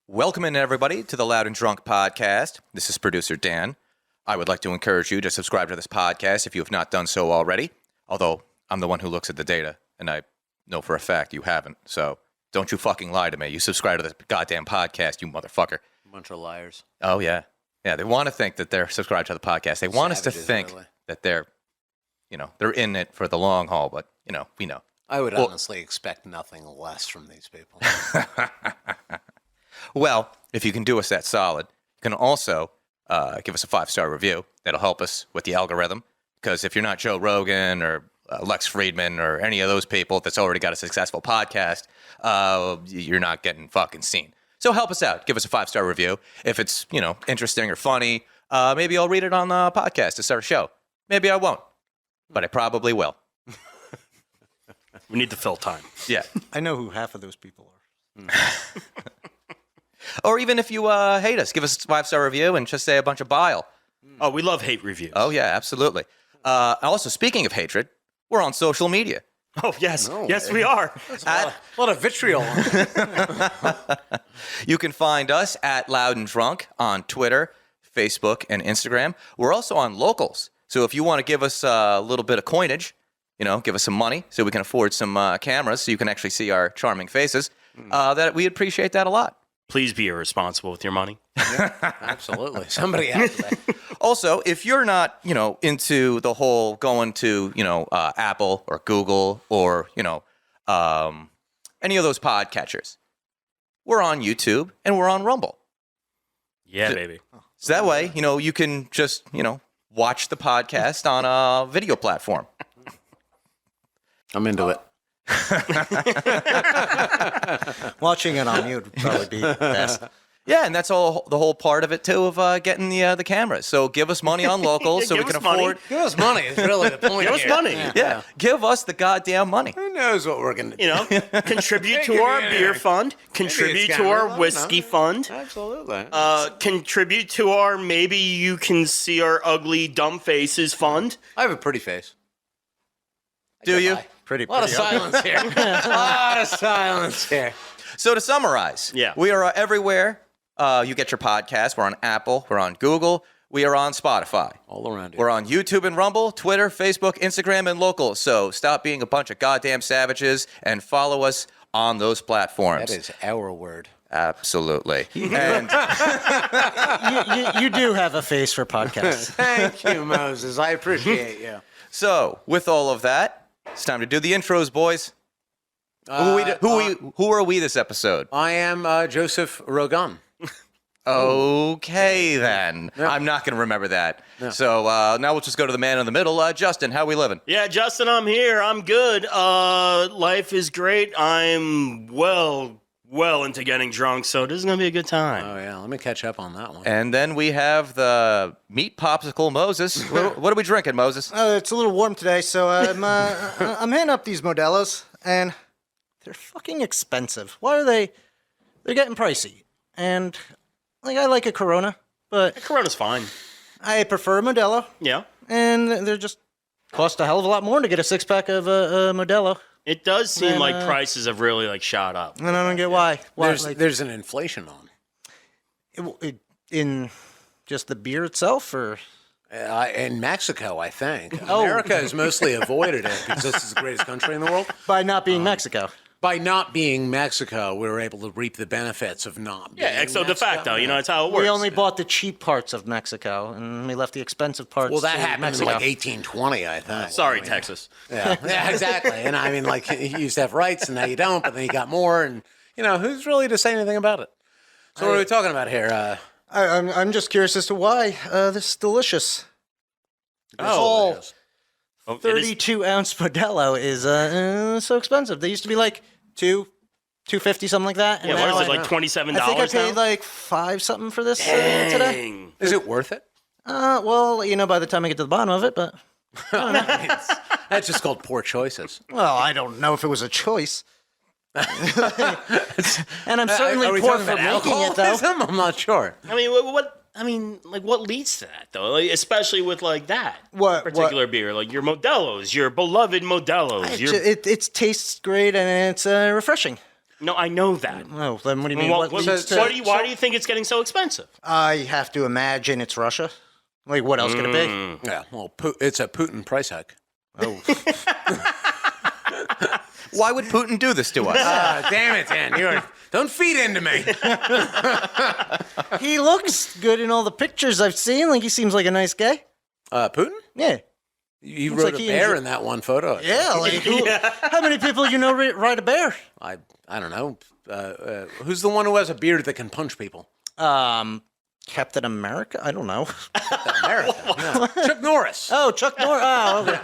Welcome in, everybody, to the Loud and Drunk podcast. This is producer Dan. I would like to encourage you to subscribe to this podcast if you have not done so already, although I'm the one who looks at the data, and I know for a fact you haven't. So don't you fucking lie to me. You subscribe to this goddamn podcast, you motherfucker. Bunch of liars. Oh, yeah. Yeah, they want to think that they're subscribed to the podcast. They want us to think that they're in it for the long haul, but, we know. I would honestly expect nothing less from these people. Well, if you can do us that solid, you can also give us a 5-star review. That'll help us with the algorithm. Because if you're not Joe Rogan or Lex Friedman or any of those people that's already got a successful podcast, you're not getting fucking seen. So help us out. Give us a 5-star review. If it's, interesting or funny, maybe I'll read it on the podcast to start a show. Maybe I won't, but I probably will. We need to fill time. Yeah. I know who half of those people are. Or even if you hate us, give us a 5-star review and just say a bunch of bile. Oh, we love hate reviews. Oh, yeah, absolutely. Also, speaking of hatred, we're on social media. Oh, yes. Yes, we are. A lot of vitriol. You can find us at Loud and Drunk on Twitter, Facebook, and Instagram. We're also on Locals. So if you want to give us a little bit of coinage, give us some money so we can afford some cameras so you can actually see our charming faces, that we appreciate that a lot. Please be irresponsible with your money. Yeah, absolutely. Somebody has to. Also, if you're not, into the whole going to, Apple or Google or, any of those podcatchers, we're on YouTube and we're on Rumble. Yeah, baby. So that way, you can just, watch the podcast on a video platform. I'm into it. Watching it on mute would probably be best. Yeah, and that's all the whole part of it too of getting the cameras. So give us money on Locals so we give can us money. afford. Give us money is really the point. Give us here. money. Yeah, give us the goddamn money. Who knows what we're going to do? Contribute to our beer fund. Contribute to our whiskey fund. Absolutely. Contribute to our maybe you can see our ugly dumb faces fund. I have a pretty face. Do you? Pretty A lot of silence here. A lot of silence here. So to summarize, Yeah. we are everywhere. You get your podcast. We're on Apple. We're on Google. We are on Spotify. All around here. We're on YouTube and Rumble, Twitter, Facebook, Instagram, and Locals. So stop being a bunch of goddamn savages and follow us on those platforms. That is our word. Absolutely. And You do have a face for podcasts. Thank you, Moses. I appreciate you. so with all of that, it's time to do the intros, boys. Who are we this episode? I am Joseph Rogan. Okay, then. I'm not going to remember that. No. So now we'll just go to the man in the middle. Justin, how we living? Yeah, Justin, I'm here. I'm good. Life is great. I'm well into getting drunk, so this is going to be a good time. Oh, yeah. Let me catch up on that one. And then we have the meat popsicle Moses. What are we drinking, Moses? It's a little warm today, so I'm hitting up these Modelos, and they're fucking expensive. Why are they? They're getting pricey. And, I like a Corona, but Corona's fine. I prefer a Modelo, Yeah. and they're just cost a hell of a lot more to get a 6-pack of a Modelo. It does seem Man, like prices have really shot up. And I don't get why. There's an inflation on. In just the beer itself, or In Mexico, I think. America has mostly avoided it because this is the greatest country in the world. by not being Mexico? By not being Mexico, we were able to reap the benefits of not being Yeah, exo de Mexico. facto. That's how it works. We only bought the cheap parts of Mexico, and we left the expensive parts. Well, that to happened Mexico. in 1820, I think. Sorry, Texas. Yeah, yeah, exactly. And you used to have rights, and now you don't, but then you got more, and, who's really to say anything about it? So what are we talking about here? I'm just curious as to why this is delicious. Oh, This 32-ounce Modelo is so expensive. They used to be like $2.50, something like that. And Yeah, what now is it, like $27 I think I paid now? like $5 something for this today. Dang. is it worth it? Well, by the time I get to the bottom of it, but That's just called poor choices. well, I don't know if it was a choice. And I'm Are certainly we poor talking for about making it, though. alcoholism? I'm not sure. I mean, what leads to that, though? Especially with, that What- particular beer. Like, your Modelos, your beloved Modelos. It tastes great and it's refreshing. No, I know that. Oh, then what do you mean? Well, What leads to- why do you think it's getting so expensive? I have to imagine it's Russia. Like, what else could it be? Yeah, well, it's a Putin price hike. Oh, Why would Putin do this to us? Damn it, Dan. Don't feed into me. he looks good in all the pictures I've seen. Like, he seems like a nice guy. Putin? Yeah. You Looks rode like a he bear enjoy- in that one photo. Yeah, like, how many people you know ride a bear? I don't know. Who's the one who has a beard that can punch people? Captain America? I don't know. America. No. Chuck Norris. Oh, Chuck Norris. Oh, okay.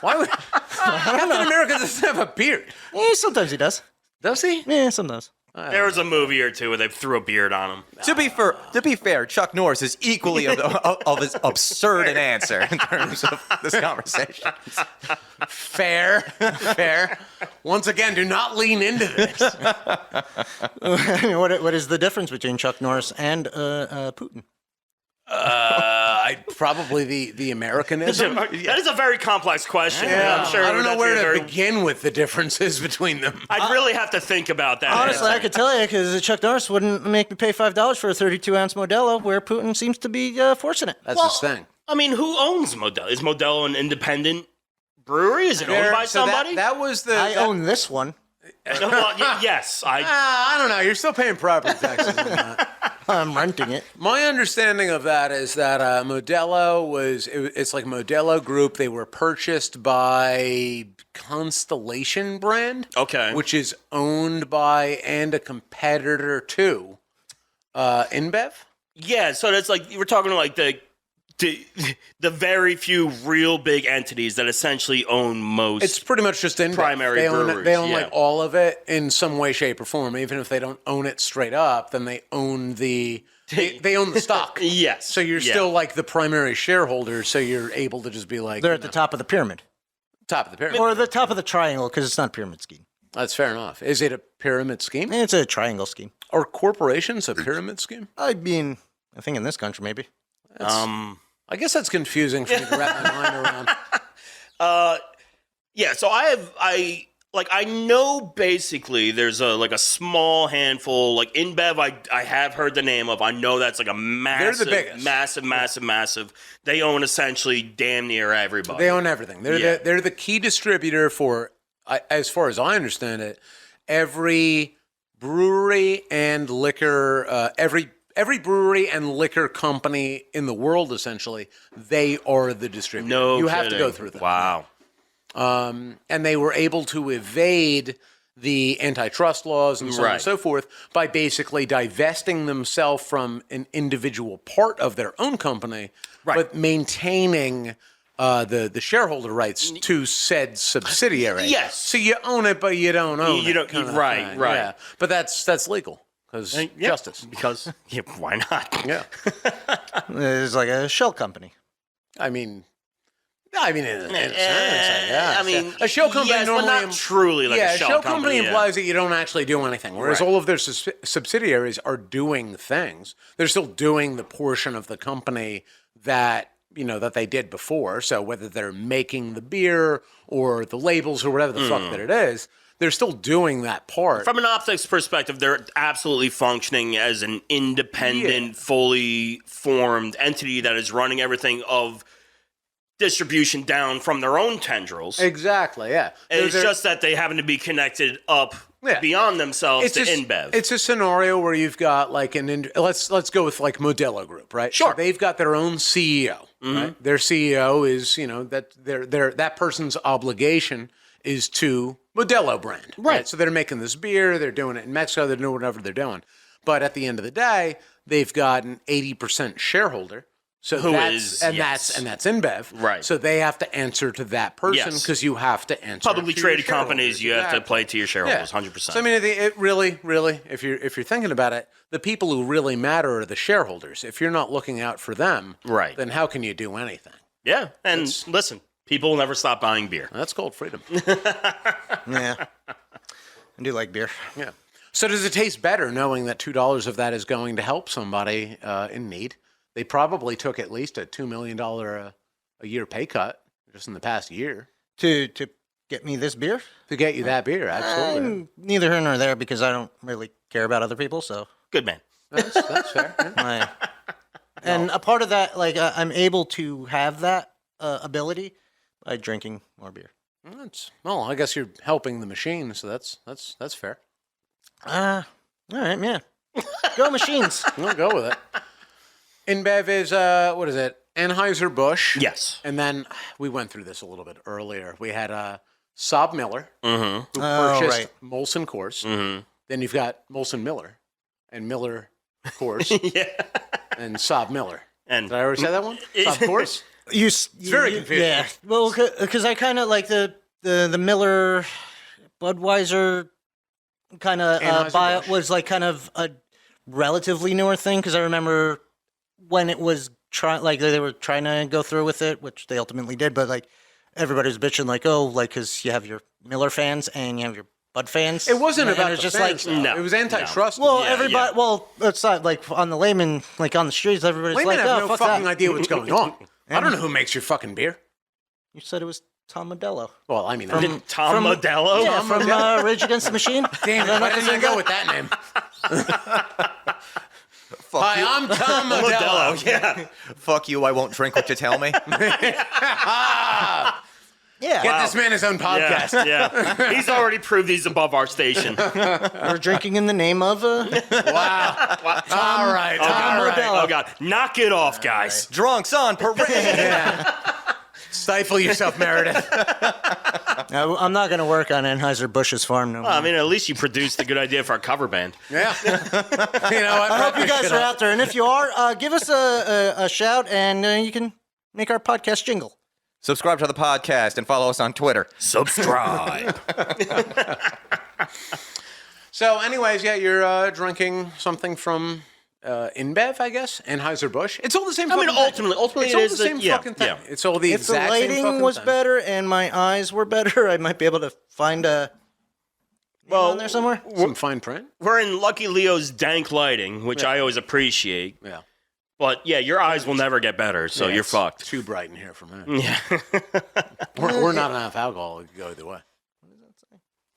Why would Captain America doesn't have a beard? Yeah, sometimes he does. Does he? Yeah, sometimes. There was a movie or two where they threw a beard on him. To be fair, Chuck Norris is equally of as absurd an answer in terms of this conversation. Fair. Once again, do not lean into this. What is the difference between Chuck Norris and Putin? Probably the Americanism. That is a very complex question. I'm sure I don't know that's where to very- begin with the differences between them. I'd really have to think about that. Honestly, answer. I could tell you because Chuck Norris wouldn't make me pay $5 for a 32-ounce Modelo, where Putin seems to be forcing it. That's his thing. I mean, who owns Modelo? Is Modelo an independent brewery? Is it owned by So somebody? That was the. I own this one. Well, yes, I don't know. You're still paying property taxes on that. I'm renting it. My understanding of that is that Modelo it's like Modelo Group. They were purchased by Constellation brand. Okay. Which is owned by and a competitor to InBev. Yeah, so that's like we're talking like the very few real big entities that essentially own most. It's pretty much just InBev. Primary they own breweries, They own yeah. like all of it in some way, shape, or form. Even if they don't own it straight up, then they own they own the stock. Yes. So you're still like the primary shareholder. So you're able to just be like They're at the top of the pyramid. top of the pyramid. Or the top of the triangle, because it's not a pyramid scheme. That's fair enough. Is it a pyramid scheme? It's a triangle scheme. Are corporations a pyramid scheme? I mean, I think in this country, maybe. I guess that's confusing for me to wrap my mind around. Yeah, so I know basically there's a small handful, like InBev I have heard the name of. I know that's like a massive, biggest. massive. They own essentially damn near everybody. They own everything. They're the key distributor for, as far as I understand it, every brewery and liquor, every brewery and liquor company in the world, essentially, they are the distributor. No you have to kidding. go through them. Wow. And they were able to evade the antitrust laws and so on and Right. so forth by basically divesting themselves from an individual part of their own company, but maintaining the shareholder rights to said subsidiary. Yes. So you own it, but you don't own it. You don't- kind of right, thing. right. Yeah. But that's legal because justice. Because why not? Yeah. It's like a shell company. I mean, in a sense, I guess. I mean, a shell company yes, but normally not truly like yeah, a shell company yeah. implies that you don't actually do anything, whereas Right. all of their subsidiaries are doing things. They're still doing the portion of the company that that they did before. So whether they're making the beer or the labels or whatever the fuck that it is, they're still doing that part. From an optics perspective, they're absolutely functioning as an independent, fully formed entity that is running everything of distribution down from their own tendrils. Exactly. Yeah. It's just that they happen to be connected up beyond themselves to InBev. It's a scenario where you've got like let's go with like Modelo Group, right? Sure. So they've got their own CEO, right? Their CEO is, that that person's obligation is to Modelo brand, right? So they're making this beer, they're doing it in Mexico, they're doing whatever they're doing. But at the end of the day, they've got an 80% shareholder. So that's InBev. Right. So they have to answer to that person because you have to answer Publicly to your traded companies, shareholders. you have to Exactly. play to your shareholders, 100%. So I mean, it really, if you're thinking about it, the people who really matter are the shareholders. If you're not looking out for them, Right. then how can you do anything? Yeah, and listen, people will never stop buying beer. That's called freedom. Yeah. I do like beer. Yeah. So does it taste better knowing that $2 of that is going to help somebody in need? They probably took at least a $2 million a year pay cut just in the past year. To get me this beer. To get you that beer, absolutely. Neither here nor there because I don't really care about other people. So Good man. That's fair. Yeah. and a part of that, like I'm able to have that ability by drinking more beer. Well, I guess you're helping the machine, so that's fair. All right, yeah. Go machines. We'll go with it. InBev is what is it? Anheuser-Busch. Yes. And then we went through this a little bit earlier. We had Saab Miller, who Oh, purchased right. Molson Coors. Then you've got Molson Miller and Miller Coors Yeah. and Saab Miller. And Did I already say that one? Saab Coors? It's very confusing. Yeah, well, because I kind of like the Miller Budweiser kind of Anheuser-Busch. was like kind of a relatively newer thing because I remember when it was they were trying to go through with it, which they ultimately did, but like everybody was bitching like, oh, like because you have your Miller fans and you have your Bud fans. It wasn't And about it's the just fans, like though. No. It was antitrust. well, Yeah, everybody. yeah. Well, it's not like on the layman, like on the streets, everybody's Laymen like, have oh, no fuck fucking that. idea what's going on. I don't know who makes your fucking beer. You said it was Tom Modelo. Well, I mean, Tom Modelo? Yeah, from Rage Against the Machine. damn it, why didn't I go with that name? Hi, I'm Tom Modelo. Modelo. Yeah. Fuck you, I won't drink what you tell me. Yeah, Get this man his own podcast. Yeah. He's already proved he's above our station. we're drinking in the name of. Wow. All right. Oh, God. All right. Modelo. Oh, God. Knock it off, guys. Drunks on parade. Stifle yourself, Meredith. No, I'm not going to work on Anheuser-Busch's farm no more. Well, I mean, at least you produced a good idea for a cover band. Yeah. You know what? I hope you guys are out there, and if you are, give us a shout, and you can make our podcast jingle. Subscribe to the podcast and follow us on Twitter. Subscribe. So, anyways, yeah, you're drinking something from InBev, I guess. Anheuser-Busch. It's all the same. I mean, fucking thing. ultimately, it's it all is the same yeah, fucking thing. yeah. It's all the If the exact same lighting fucking was thing. better and my eyes were better, I might be able to find a name on there somewhere. Some fine print. We're in Lucky Leo's dank lighting, which I always appreciate. Yeah. But, yeah, your eyes will never get better, so Yeah, you're it's fucked. Too bright in here for me. Yeah. We're not enough alcohol to go either way.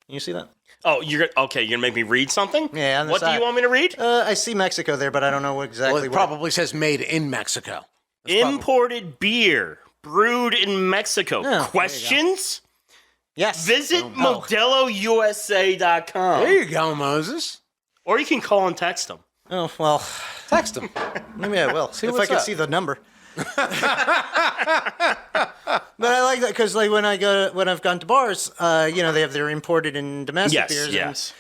Can you see that? Oh, you're going to make me read something? Yeah, on the What do side. you want me to read? I see Mexico there, but I don't know exactly Well, it where. probably says made in Mexico. Imported beer brewed in Mexico. there you go. Questions? Yes. Visit ModeloUSA.com. There you go, Moses. Or you can call and text them. Oh, well, Text him. maybe I will. if I what's can up. see the number. But I like that because, like, when I've gone to bars, they have their imported and domestic beers. Yes.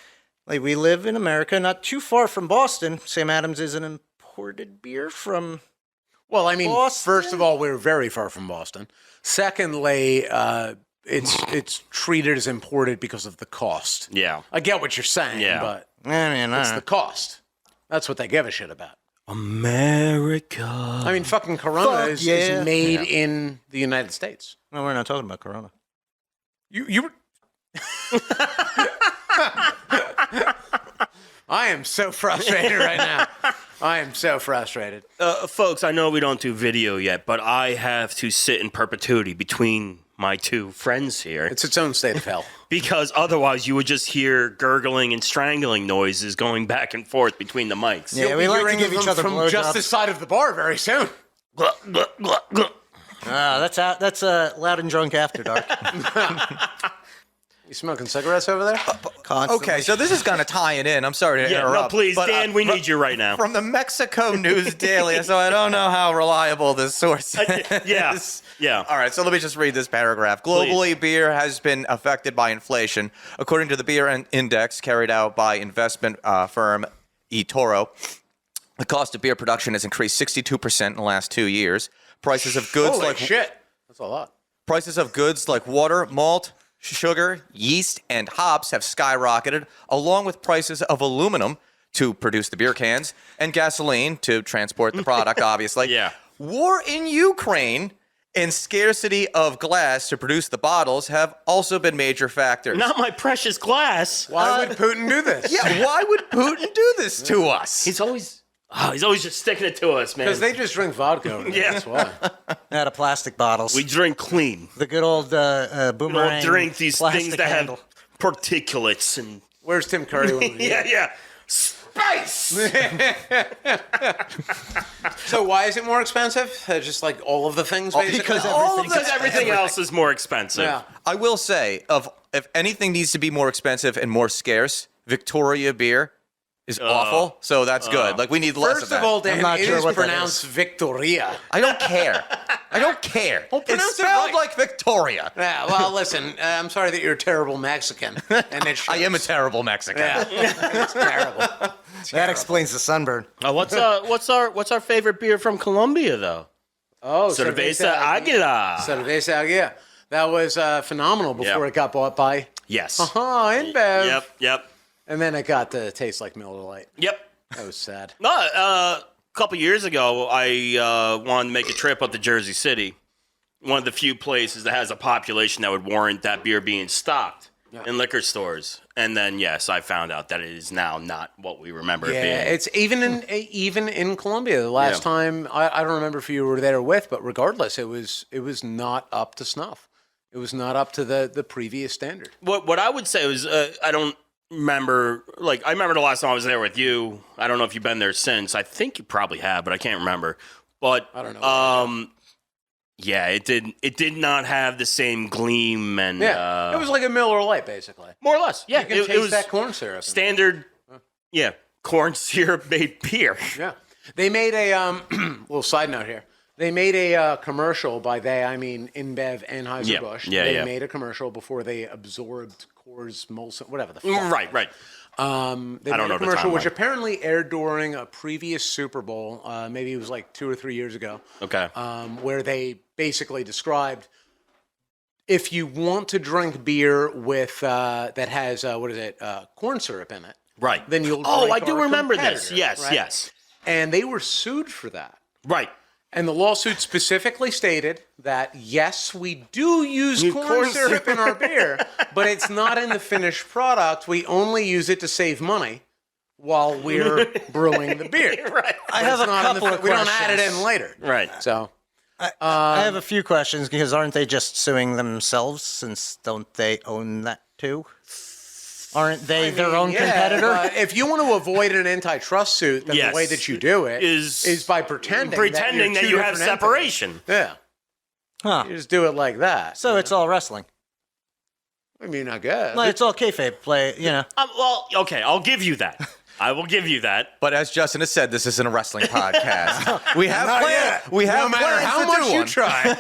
And, like, we live in America, not too far from Boston. Sam Adams is an imported beer from. Well, I mean, Boston? first of all, we're very far from Boston. Secondly, it's treated as imported because of the cost. Yeah. I get what you're saying, Yeah. but I mean, it's the cost. That's what they give a shit about. America. I mean, fucking Corona Fuck is yeah. made in the United States. no, we're not talking about Corona. You were. I am so frustrated right now. I am so frustrated. Folks, I know we don't do video yet, but I have to sit in perpetuity between my two friends here. It's its own state of hell. Because otherwise you would just hear gurgling and strangling noises going back and forth between the mics. Yeah, we like to give each other from just blowjobs. this side of the bar very soon. That's Loud and Drunk After Dark. You smoking cigarettes over there? Constantly. Okay, so this is going to tie it in. I'm sorry to Yeah, interrupt. no, please, but, Dan, we need you right now. From the Mexico News Daily, so I don't know how reliable this source Yeah, is. yeah. All right, so let me just read this paragraph. Globally, beer has been affected by inflation. According to the Beer Index carried out by investment firm eToro, the cost of beer production has increased 62% in the last 2 years. Prices of goods Holy like shit. That's a lot. Prices of goods like water, malt, sugar, yeast, and hops have skyrocketed, along with prices of aluminum to produce the beer cans and gasoline to transport the product, obviously. Yeah. War in Ukraine and scarcity of glass to produce the bottles have also been major factors. Not my precious glass. Why would Putin do this? Yeah, why would Putin do this to us? He's always Oh, he's always just sticking it to us, man. Because they just drink vodka. Over there, Yeah. That's why. Out of plastic bottles. We drink clean. The good old We boomerang. don't drink these things plastic that handle. have particulates and Where's Tim Curry? When we yeah. Spice. So why is it more expensive? Just like all of the things, basically? because All of this, everything else is more expensive. Yeah. I will say, if anything needs to be more expensive and more scarce, Victoria beer is awful. So that's good. Like we need less First of that. of all, Dan, not it sure is what that pronounced Victoria. I don't care. I don't care. pronounce It's it spelled right. like Victoria. Yeah, well, listen, I'm sorry that you're a terrible Mexican. And it I am a shows. terrible Mexican. Yeah, it's terrible. That explains the sunburn. What's our favorite beer from Colombia though? Oh, Cerveza Águila. Cerveza Águila. That was phenomenal before Yeah. it got bought by Yes. InBev. Yep. And then it got to taste like Miller Lite. Yep. That was sad. No, a couple years ago, I wanted to make a trip up to Jersey City, one of the few places that has a population that would warrant that beer being stocked in liquor stores. And then, yes, I found out that it is now not what we remember it Yeah, being. it's even in Colombia. The last Yeah. time I don't remember if you were there with, but regardless, it was not up to snuff. It was not up to the previous standard. What I would say was, I don't remember, I remember the last time I was there with you. I don't know if you've been there since. I think you probably have, but I can't remember. But I don't know. Yeah, it did not have the same gleam and Yeah, it was like a Miller Lite, basically. more or less. Yeah, You can it taste was that corn syrup. standard. Yeah, corn syrup made beer. Yeah, they made a little side note here. They made a commercial. By they, I mean InBev, Anheuser-Busch. Yeah, they yeah. made a commercial before they absorbed Coors, Molson, whatever the fuck. Right. They I made don't know a the commercial which timeline. apparently aired during a previous Super Bowl. Maybe it was like 2 or 3 years ago. Okay. Where they basically described if you want to drink beer with that has corn syrup in it, Right. then you'll. Oh, drink I do our remember this. competitor, Yes, right? yes. And they were sued for that. Right. And the lawsuit specifically stated that, yes, we do use corn corn syrup in our beer, but it's not in the finished product. We only use it to save money while we're brewing the beer. Right. I have a couple of We don't add it questions. in later. Right. So, I have a few questions because aren't they just suing themselves since don't they own that too? Aren't they their own competitor? But if you want to avoid an antitrust suit, then Yes. the way that you do it Is is by pretending that you're two you have different separation. entities. Yeah. Huh. You just do it like that. So it's all wrestling. I mean, I guess. Like, it's all kayfabe play, you know. Well, okay, I'll give you that. I will give you that. But as Justin has said, this isn't a wrestling podcast. We have Not plans. yet. We have no matter plans how to much do you one. try.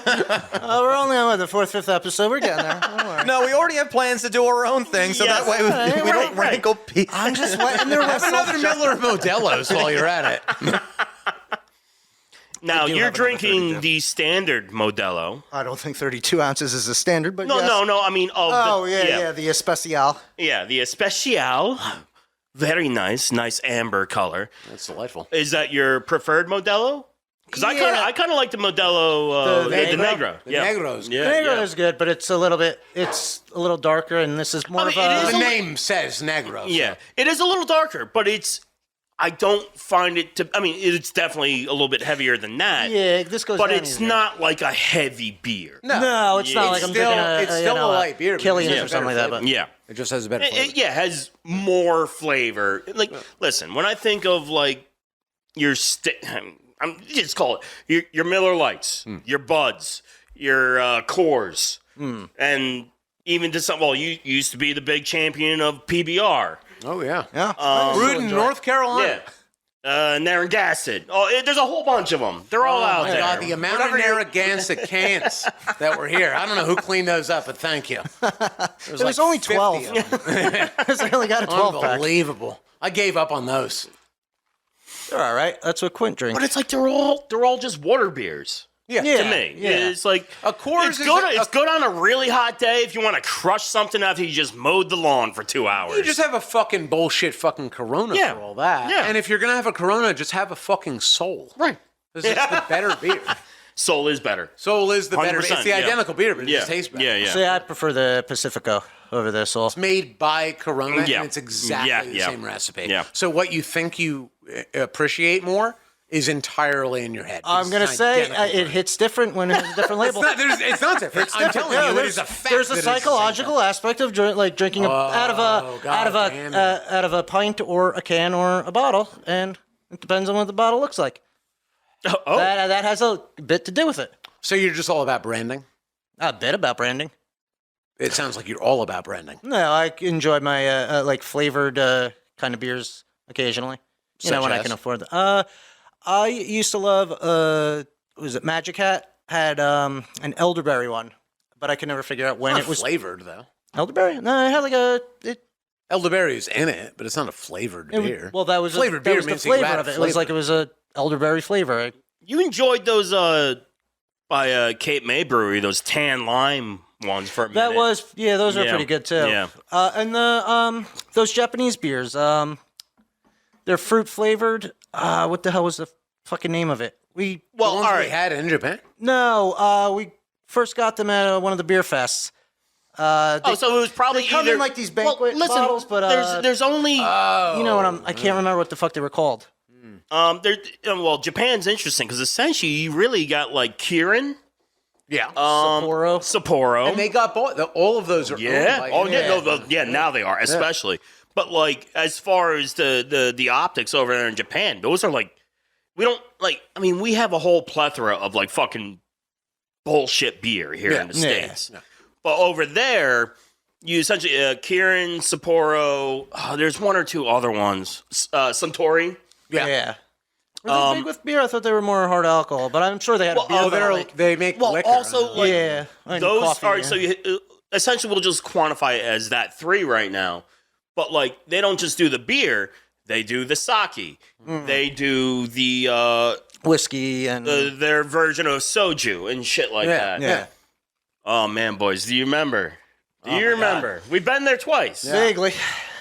We're only on the 4th, 5th episode. We're getting there. Don't worry. No, we already have plans to do our own thing, so Yes. that way we Right, don't right. rankle people. I'm just letting their Have another Miller Modelo's while you're at it. Now, do you're have another drinking 32. the standard Modelo. I don't think 32 ounces is a standard, but No, yes. no, I mean, Oh, yeah, the Especial. Yeah, the Especial. Very nice amber color. That's delightful. Is that your preferred Modelo? Because Yeah. I kind of like the Modelo, The the Negro? Negro. The yeah. Negro's Yeah, Negro yeah. is good, but it's a little darker, and this is more I of mean, it a... is The name says Negro. so- Yeah, it is a little darker, but I don't find it to. I mean, it's definitely a little bit heavier than that. Yeah, this goes but down it's easier. not like a heavy beer. No, it's not Yeah. like I'm It's still- drinking it's still a light beer, but Killian's it's or a something like better that. But Yeah. It just has a better flavor. It has more flavor. Like, listen, when I think of like your I'm just call it your Miller Lights, your Buds, your Coors, and even to some. Well, you used to be the big champion of PBR. Oh, yeah. yeah, Brewed in North Carolina. Narragansett. Oh, there's a whole bunch of them. They're all out Oh, my there. God, the amount Whatever of you- Narragansett cans that were here. I don't know who cleaned those up, but thank you. There was only 50 12. of them. I only got a 12 pack. Unbelievable. I gave up on those. They're all right. That's what Quint drinks. But it's like they're all just water beers. Yeah. To me, it's like A Coors It's is good. a- It's good on a really hot day if you want to crush something after you just mowed the lawn for 2 hours. You just have a fucking bullshit fucking Corona Yeah. for all that. Yeah. And if you're going to have a Corona, just have a fucking Soul. right. This is the better beer. Soul is better. Soul is the better beer. 100%, It's the yeah. identical beer, but it Yeah. just tastes better. Yeah. See, I prefer the Pacifico over this. So It's made by Corona, Yeah. and it's exactly Yeah, the yeah. same recipe. Yeah. So what you think you appreciate more is entirely in your head. I'm going to It's say identical. it hits different when it has a different label. It's not different. I'm telling you, it is a fact. There's a that it's the same psychological aspect of drinking out of a pint or a can or a bottle, and it depends on what the bottle looks like. Oh. That has a bit to do with it. So you're just all about branding? A bit about branding. It sounds like you're all about branding. No, I enjoy my flavored kind of beers occasionally. You know, Such when I as? can afford them. I used to love, was it Magic Hat? Had an elderberry one, but I could never figure out when It's it was. flavored, though. Elderberry? No, it had like Elderberry is in it, but it's not a flavored beer. Well, that was flavored that beer was the means you flavor add of it. It was flavor. like it was a elderberry flavor. You enjoyed those by Cape May Brewery, those tan lime ones for a minute. That was those are Yeah. pretty good too. Yeah. And the those Japanese beers, they're fruit flavored. What the hell was the fucking name of it? The Well, ones all we right. had in Japan. We first got them at one of the beer fests. So it was probably they come either in like these banquet listen, bottles, but there's only you know what I can't remember what the fuck they were called. Japan's interesting because essentially you really got like Kirin, Yeah. Sapporo, and they got bought. All of those are yeah. owned by Now they are especially. But like as far as the optics over there in Japan, those are like we don't like. I mean, we have a whole plethora of like fucking bullshit beer here in the States. Yeah. But over there, you essentially Kirin, Sapporo. There's one or two other ones. Suntory. Yeah. Were they big with beer? I thought they were more hard alcohol, but I'm sure they had a beer. They make liquor. Also, like, and those coffee, are yeah. so you essentially we'll just quantify it as that 3 right now. But like they don't just do the beer; they do the sake. They do the whiskey and their version of soju and shit like that. yeah. Oh man, boys, do you remember? Do you remember? We've been there twice. Vaguely.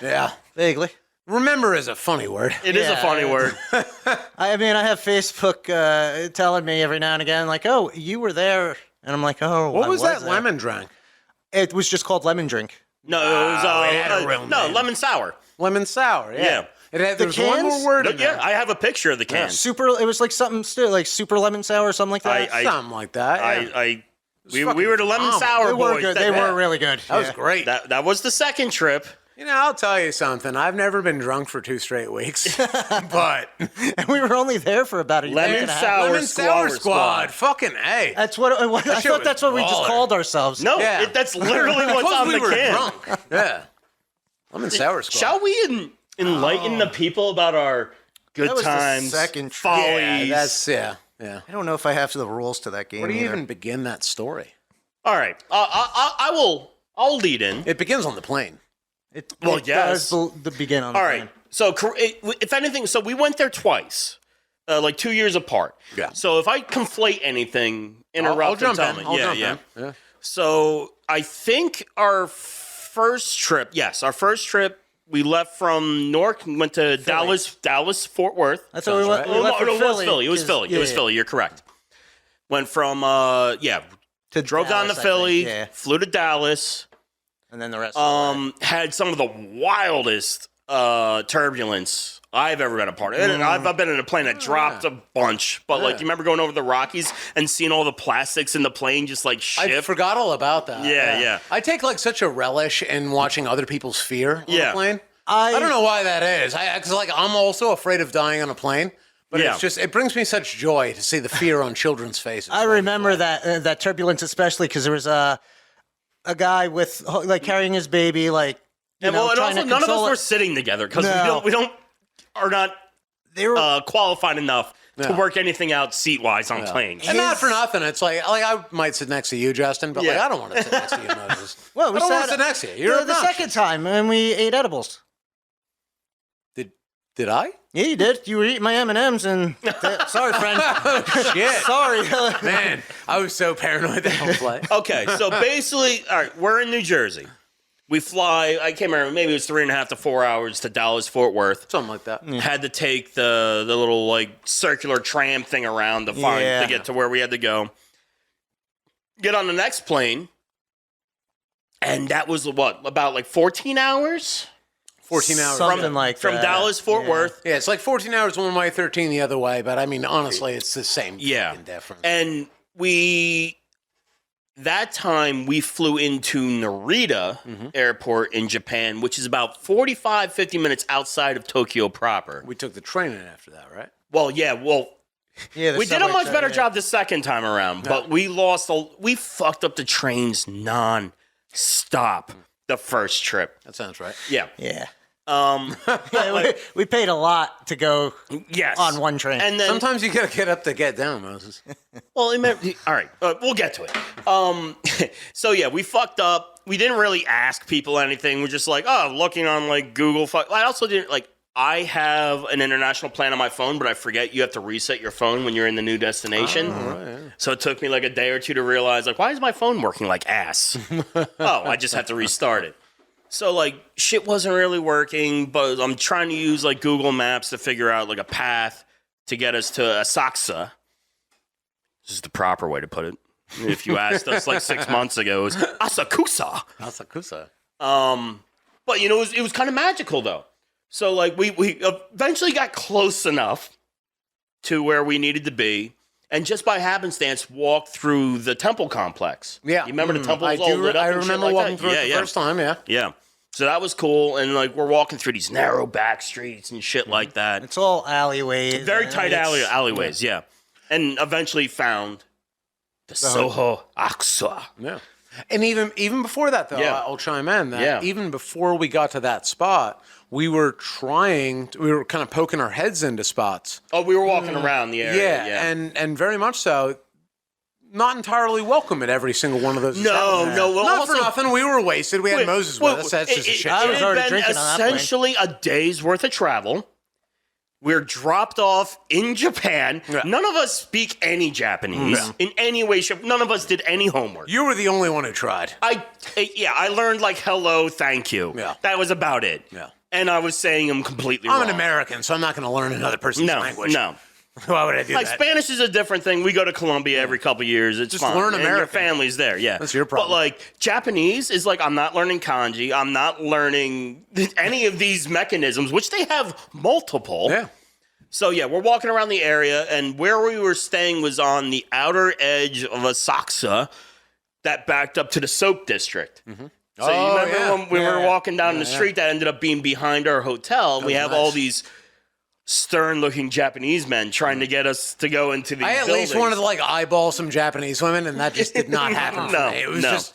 Yeah. Vaguely. Remember is a funny word. It is a funny word. I mean, I have Facebook telling me every now and again, like, "Oh, you were there," and I'm like, "Oh, What I was that there." lemon drink? It was just called lemon drink. No, it was it had a real name. lemon sour. Lemon sour. Yeah. There was one cans? more word in Yeah, there. I have a picture of the can. It was like something still like super lemon sour or something like that. Something like that. Yeah. We fucking were the lemon phenomenal. sour they were boys. good. They were really good. that was great. That was the second trip. You know, I'll tell you something. I've never been drunk for 2 straight weeks, but And we were only there for about a year Lemon and a half. sour. Lemon Sour Squad, fucking A. That's what I shit thought. was That's what we just baller. called ourselves. No, Yeah. that's literally what's Because on we the were can. drunk. Yeah. Lemon Sour Squad. Shall we enlighten the people about our good That was the times, second trip. follies? Yeah, yeah. I don't know if I have the rules to that game. Where do you either. even begin that story? All right, I'll lead in. It begins on the plane. Well, it yes. does the begin on the All plan. right. So, if anything, so we went there twice, like 2 years apart. Yeah. So if I conflate anything, interrupt I'll and jump tell in. me. I'll Yeah, jump yeah. in. Yeah. So I think our first trip, we left from Newark and went to Dallas, Fort Worth. That's what we went. right. We left for It was Philly. It was 'cause- Philly. yeah, It was yeah. Philly. You're correct. Went from To drove down to Dallas, I Philly, think, yeah. flew to Dallas. And then the rest. Had some of the wildest turbulence I've ever been a part of. And I've been in a plane that dropped a bunch, but like, you remember going over the Rockies and seeing all the plastics in the plane just like I shift? forgot all about that. Yeah. I take like such a relish in watching other people's fear on Yeah. a plane. I I don't know why that is. Because like I'm also afraid of dying on a plane, but Yeah. it's just it brings me such joy to see the fear on children's faces. I remember that turbulence especially because there was a guy with like carrying his baby like. And trying also to none of us console were it. sitting together because No. we are not They were qualified enough to work anything out seat wise on planes. And not for nothing. It's like I might sit next to you, Justin, but like Yeah. I don't want to sit next to you, Moses. well. We I don't want sat to sit next to you. You're the second time and we ate edibles. Did I? Yeah, you did. You were eating my M&Ms and sorry, friend. Shit, Sorry. man, I was so paranoid that I'll play. Okay, so basically, all right, we're in New Jersey. We fly, I can't remember, maybe it was 3.5 to 4 hours to Dallas, Fort Worth. Something like that. Had to take the little like circular tram thing around to Yeah. get to where we had to go. Get on the next plane, and that was what, about like 14 hours? 14 hours. Something like from that. Dallas, Fort Worth. Yeah, it's like 14 hours one way, 13 the other way. But I mean, honestly, it's the same Yeah. fucking difference. And that time we flew into Narita Airport in Japan, which is about 45, 50 minutes outside of Tokyo proper. We took the train in after that, right? Well, yeah, the we did a subway much train, better yeah. job the second time around, but we fucked up the trains non-stop the first trip. That sounds right. Yeah. Yeah. Yeah, we paid a lot to go Yes. on one train. And then Sometimes you gotta get up to get down, Moses. Well, all right, we'll get to it. So yeah, we fucked up. We didn't really ask people anything. We're just like, looking on like Google. I also didn't like. I have an international plan on my phone, but I forget you have to reset your phone when you're in the new destination. Right. So it took me like a day or two to realize, like, why is my phone working like ass? I just have to restart it. So like shit wasn't really working, but I'm trying to use like Google Maps to figure out like a path to get us to Asakusa. This is the proper way to put it. If you asked us like 6 months ago, it was Asakusa. Asakusa. But you know, it was kind of magical though. So like we eventually got close enough to where we needed to be, and just by happenstance walked through the temple complex. Yeah. You remember the temple was I all lit up I and shit remember like walking that? through it the first time, yeah. Yeah. So that was cool, and like we're walking through these narrow back streets and shit like that. It's all alleyways. Very and tight it's- alleyways, yeah. And eventually found the Soho Aksa. Yeah. And even before that, though, Yeah. I'll chime in that Yeah. even before we got to that spot, we were kind of poking our heads into spots. Oh, we were walking around the area. Yeah. and very much so. Not entirely welcome at every single one of those. No. Well, not also, for nothing. We were wasted. We had Wait, Moses well, with us. That's just a shit. I was had already been drinking on that plane. essentially a day's worth of travel. We're dropped off in Japan. Yeah. None of us speak any Japanese in any way, shape. None of us did any homework. You were the only one who tried. I learned like hello, thank you. Yeah. That was about it. Yeah. And I was saying them completely I'm wrong. an American, so I'm not going to learn another person's language. No. Why would I do Like that? Spanish is a different thing. We go to Colombia every couple years. It's Just fun. learn And your American. family's there. Yeah, That's your problem. But like Japanese is like I'm not learning kanji. I'm not learning any of these mechanisms, which they have multiple. Yeah. So yeah, we're walking around the area, and where we were staying was on the outer edge of Asakusa that backed up to the soap district. So you remember when we were walking down the street that ended up being behind our hotel? We have all these stern-looking Japanese men trying to get us to go into these I at least buildings. wanted to like eyeball some Japanese women, and that just did not happen No, for me. It was no. just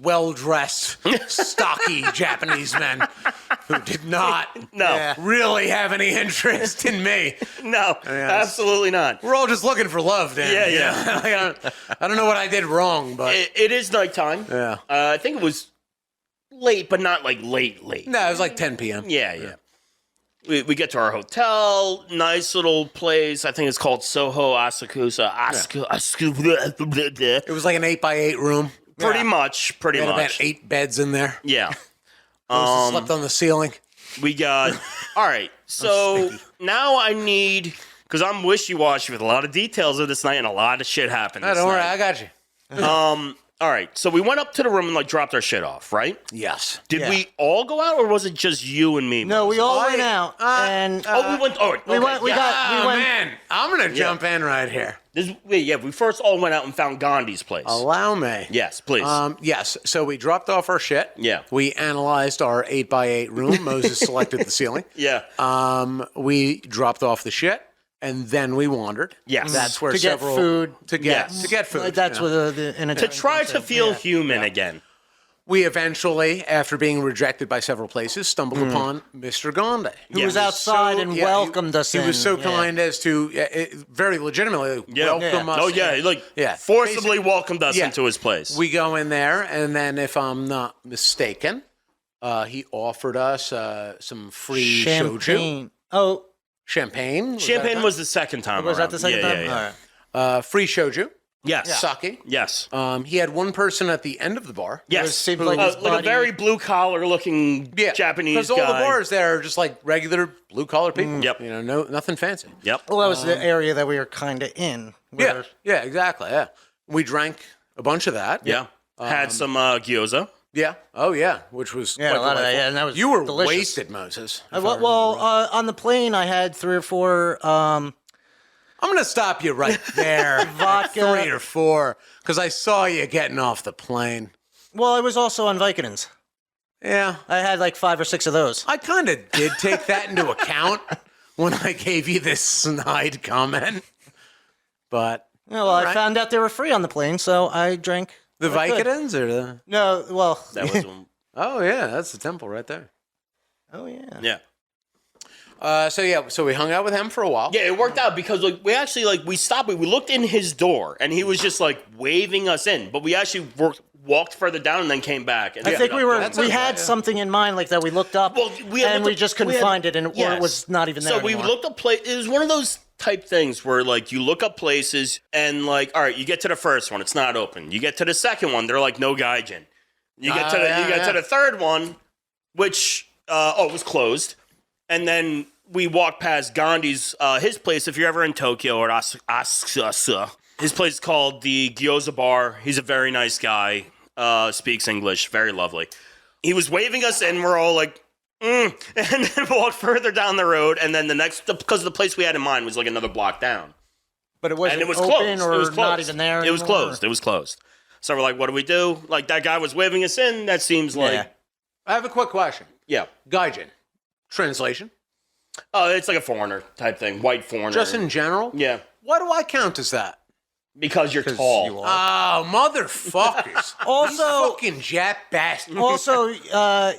well-dressed, stocky Japanese men who did not really have any interest in me. No, absolutely not. We're all just looking for love, Dan. Yeah, you yeah. know? I don't know what I did wrong, but It is nighttime. yeah. I think it was late, but not like late. No, it was like 10 p.m. Yeah. We get to our hotel, nice little place. I think it's called Soho Asakusa. It was like an 8x8 room. Pretty much. We had about 8 beds in there. Yeah. Moses slept on the ceiling. We got. All right. So now I need, because I'm wishy-washy with a lot of details of this night, and a lot of shit happened. No, This don't worry, night. I got you. All right. So we went up to the room and like dropped our shit off, right? Yes. Did we all go out, or was it just you and me? No, we Moses? all went out, and we went. Oh, okay, we went. We yeah. got. We went. Man, I'm going to jump in right here. We first all went out and found Gandhi's place. Allow me. Yes, please. Yes, so we dropped off our shit. Yeah. We analyzed our 8x8 room. Moses selected the ceiling. Yeah. We dropped off the shit, and then we wandered. Yes. That's where To get several food. to get food. Like, that's you know. what the To try to feel human again. We eventually, after being rejected by several places, stumbled upon Mr. Gandhi. Who was Yeah. outside and welcomed us He in. was so Yeah. kind as to very legitimately welcome us. Oh, yeah. in. Like, Yeah. forcibly welcomed us Yeah. into his place. We go in there, and then, if I'm not mistaken, he offered us some free shoju. Champagne. Oh, Champagne. Champagne was the second time was that around. the second Yeah, time? yeah, yeah. All right. free shoju. Yes. Sake. Yes. He had one person at the end of the bar. Yes. seemed like his like a buddy. very blue-collar looking Japanese guy. Because all the bars there are just like regular blue collar people. Yep. You know, nothing fancy. Yep. Well, that was the area that we were kind of in. Yeah, exactly. Yeah. We drank a bunch of that. Yeah. Had some gyoza. Yeah. Oh, yeah. Which was Yeah, quite a lot of that, delightful. yeah, and that was You were delicious. wasted, Moses. if I Well, remember right. on the plane, I had 3 or 4 I'm going to stop you right there. Vodka. 3 or 4, because I saw you getting off the plane. Well, I was also on Vicodins. Yeah. I had like 5 or 6 of those. I kind of did take that into account when I gave you this snide comment. But Yeah, well, I right. found out they were free on the plane, so I drank. the what I could. Vicodins or the... No, well. That was one. Oh, yeah. That's the temple right there. Oh, yeah. Yeah. So we hung out with him for a while. Yeah, it worked out because like we actually like we stopped. We looked in his door and he was just like waving us in, but we actually walked further down and then came back. And I think That's we okay, had yeah. something in mind like that we looked up, Well, we had and looked we up- just couldn't we had- find it, or yes. it was not even there So we anymore. looked up place. It was one of those type things where like you look up places and like, all right, you get to the first one, it's not open. You get to the second one, they're like no gaijin. You get to yeah. the third one, which it was closed, and then we walked past Gandhi's his place. If you're ever in Tokyo or Asuka, his place is called the Gyoza Bar. He's a very nice guy. Speaks English, very lovely. He was waving us in. We're all like, and then walked further down the road. And then because the place we had in mind was like another block down, but it wasn't and it was open closed. or It was closed. not even there. It was anymore. closed. It was closed. So we're like, what do we do? Like that guy was waving us in. That seems Yeah. like, I have a quick question. yeah. Gaijin. Translation. Oh, it's like a foreigner type thing, white foreigner. Just in general. yeah, Why do I count as that? because you're tall. you are. Oh, motherfuckers. Also, Fucking Jap bastards. also,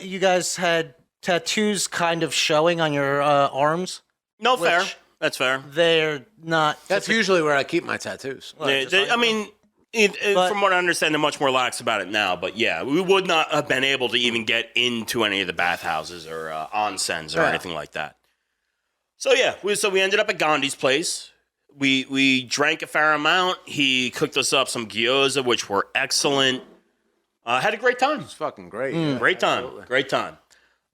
you guys had tattoos kind of showing on your arms. No, fair. Which- That's fair. They're not. That's usually where I keep my tattoos. I mean, But- from what I understand, they're much more lax about it now. But yeah, we would not have been able to even get into any of the bathhouses or onsens or Yeah. anything like that. So yeah, we ended up at Gandhi's place. We drank a fair amount. He cooked us up some gyoza, which were excellent. Had a great time. It's fucking great. Yeah. Great time. Great time.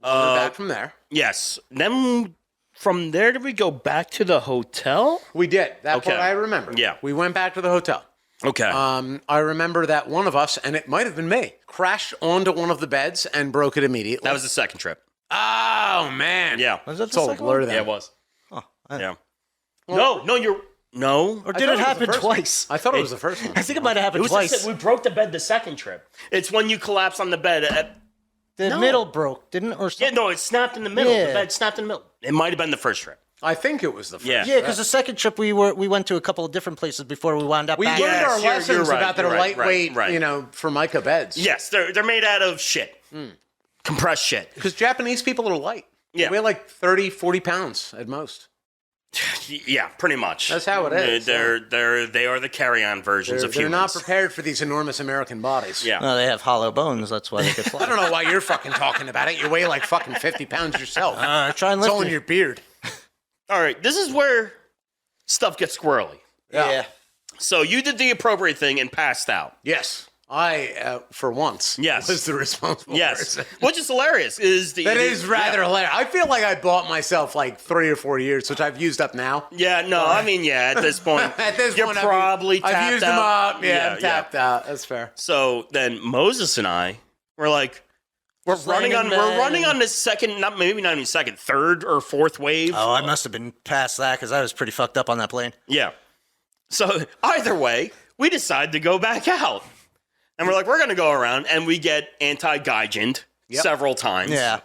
We're back from there. Yes. Then from there, did we go back to the hotel? We did. That Okay. part I remember. Yeah. We went back to the hotel. Okay. I remember that one of us, and it might have been me, crashed onto one of the beds and broke it immediately. that was the second trip. Oh, man. Yeah. Was that It's the all second blur one? then. Yeah, it was. I- Yeah. No. Or I did thought it was the happen first one. twice? I thought it was the first one. I think it might have happened It was twice. we broke the bed the second trip. It's when you collapse on the bed. The No. middle broke, didn't it? Or Yeah, something? no, it snapped in the middle. Yeah. The bed snapped in the middle. It might have been the first trip. I think it was the first. Yeah. Yeah, because the second trip we went to a couple of different places before we wound up We back. learned Yes, our you're lessons right, about their you're right, lightweight, right. Formica beds. Yes, they're made out of shit. Compressed shit. Because Japanese people are light. Yeah. They weigh like 30, 40 pounds at most. Yeah, pretty much. That's how it is, They are the carry-on versions They're, of they're humans. not prepared for these enormous American bodies. Yeah. No, they have hollow bones. That's why they could fly. I don't know why you're fucking talking about it. You weigh like fucking 50 pounds yourself. Try and It's lift all in it. your beard. All right, this is where stuff gets squirrely. Yeah. So you did the appropriate thing and passed out. Yes. I, for once, Yes. was the responsible Yes, person. which is hilarious. That is rather hilarious. I feel like I bought myself like 3 or 4 years, which I've used up now. Yeah, no, I mean, yeah, at this point, At this you're point, probably I've tapped used out. them up. Yeah, I'm tapped out. That's fair. So then Moses and I were like, we're laying in bed. running on this second, not even second, third or fourth wave. Oh, I must have been past that because I was pretty fucked up on that plane. Yeah. So either way, we decide to go back out. And we're like, we're going to go around, and we get anti-gaijined several times. Yeah.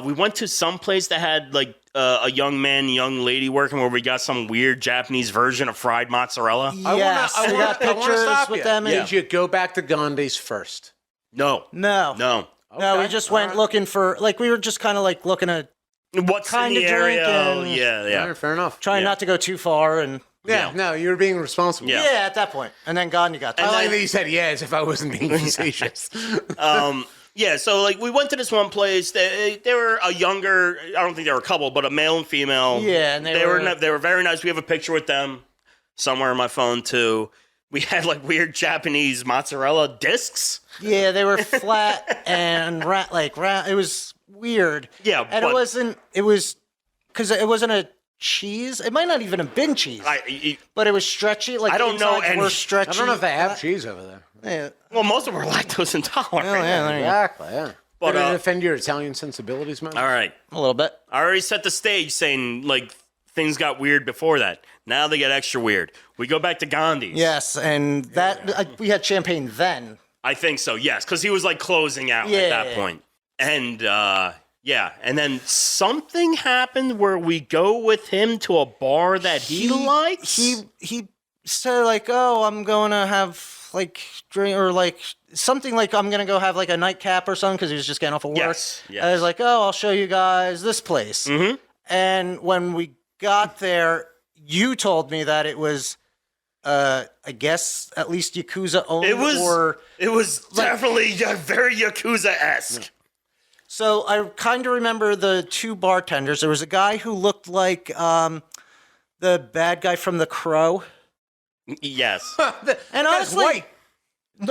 We went to some place that had like a young man, young lady working where we got some weird Japanese version of fried mozzarella. Yes, we got pictures stop with you. them. Did you go back to Gandhi's first? No. No. No. No, we Okay, just all went right. looking for, like, we were just kind of like looking at What's Kinda in the area? drinking. Yeah. All right, fair enough. trying Yeah. not to go too far. And Yeah, no, you were being responsible. Yeah. yeah, at that point. And then Gandhi got I there. like that you said yeah as if I wasn't being facetious. Yeah, so like we went to this one place. They were a younger, I don't think they were a couple, but a male and female. Yeah, and they were very nice. We have a picture with them somewhere on my phone too. We had like weird Japanese mozzarella discs. Yeah, they were flat and round. It was weird. Yeah, and but- it was because it wasn't a cheese. It might not even have been cheese, but it was stretchy. Like I don't know insides any- were stretchy. I don't know if they have cheese over there. Yeah. Well, most of them are lactose intolerant. Oh, yeah, there you go. Exactly, yeah. But, Did it offend your Italian sensibilities, man? All right. A little bit. I already set the stage saying, like, things got weird before that. Now they get extra weird. We go back to Gandhi's. Yes, and we had champagne then. I think so, yes, because he was, like, closing out at that point. And, and then something happened where we go with him to a bar that he likes. He said like, "Oh, I'm going to have like drink or like something like I'm going to go have like a nightcap or something," because he was just getting off of work. Yes. I was like, "Oh, I'll show you guys this place." Mm-hmm. And when we got there, you told me that it was, I guess, at least Yakuza owned. It was definitely very Yakuza-esque. So I kind of remember the two bartenders. There was a guy who looked like the bad guy from The Crow. Yes. And honestly,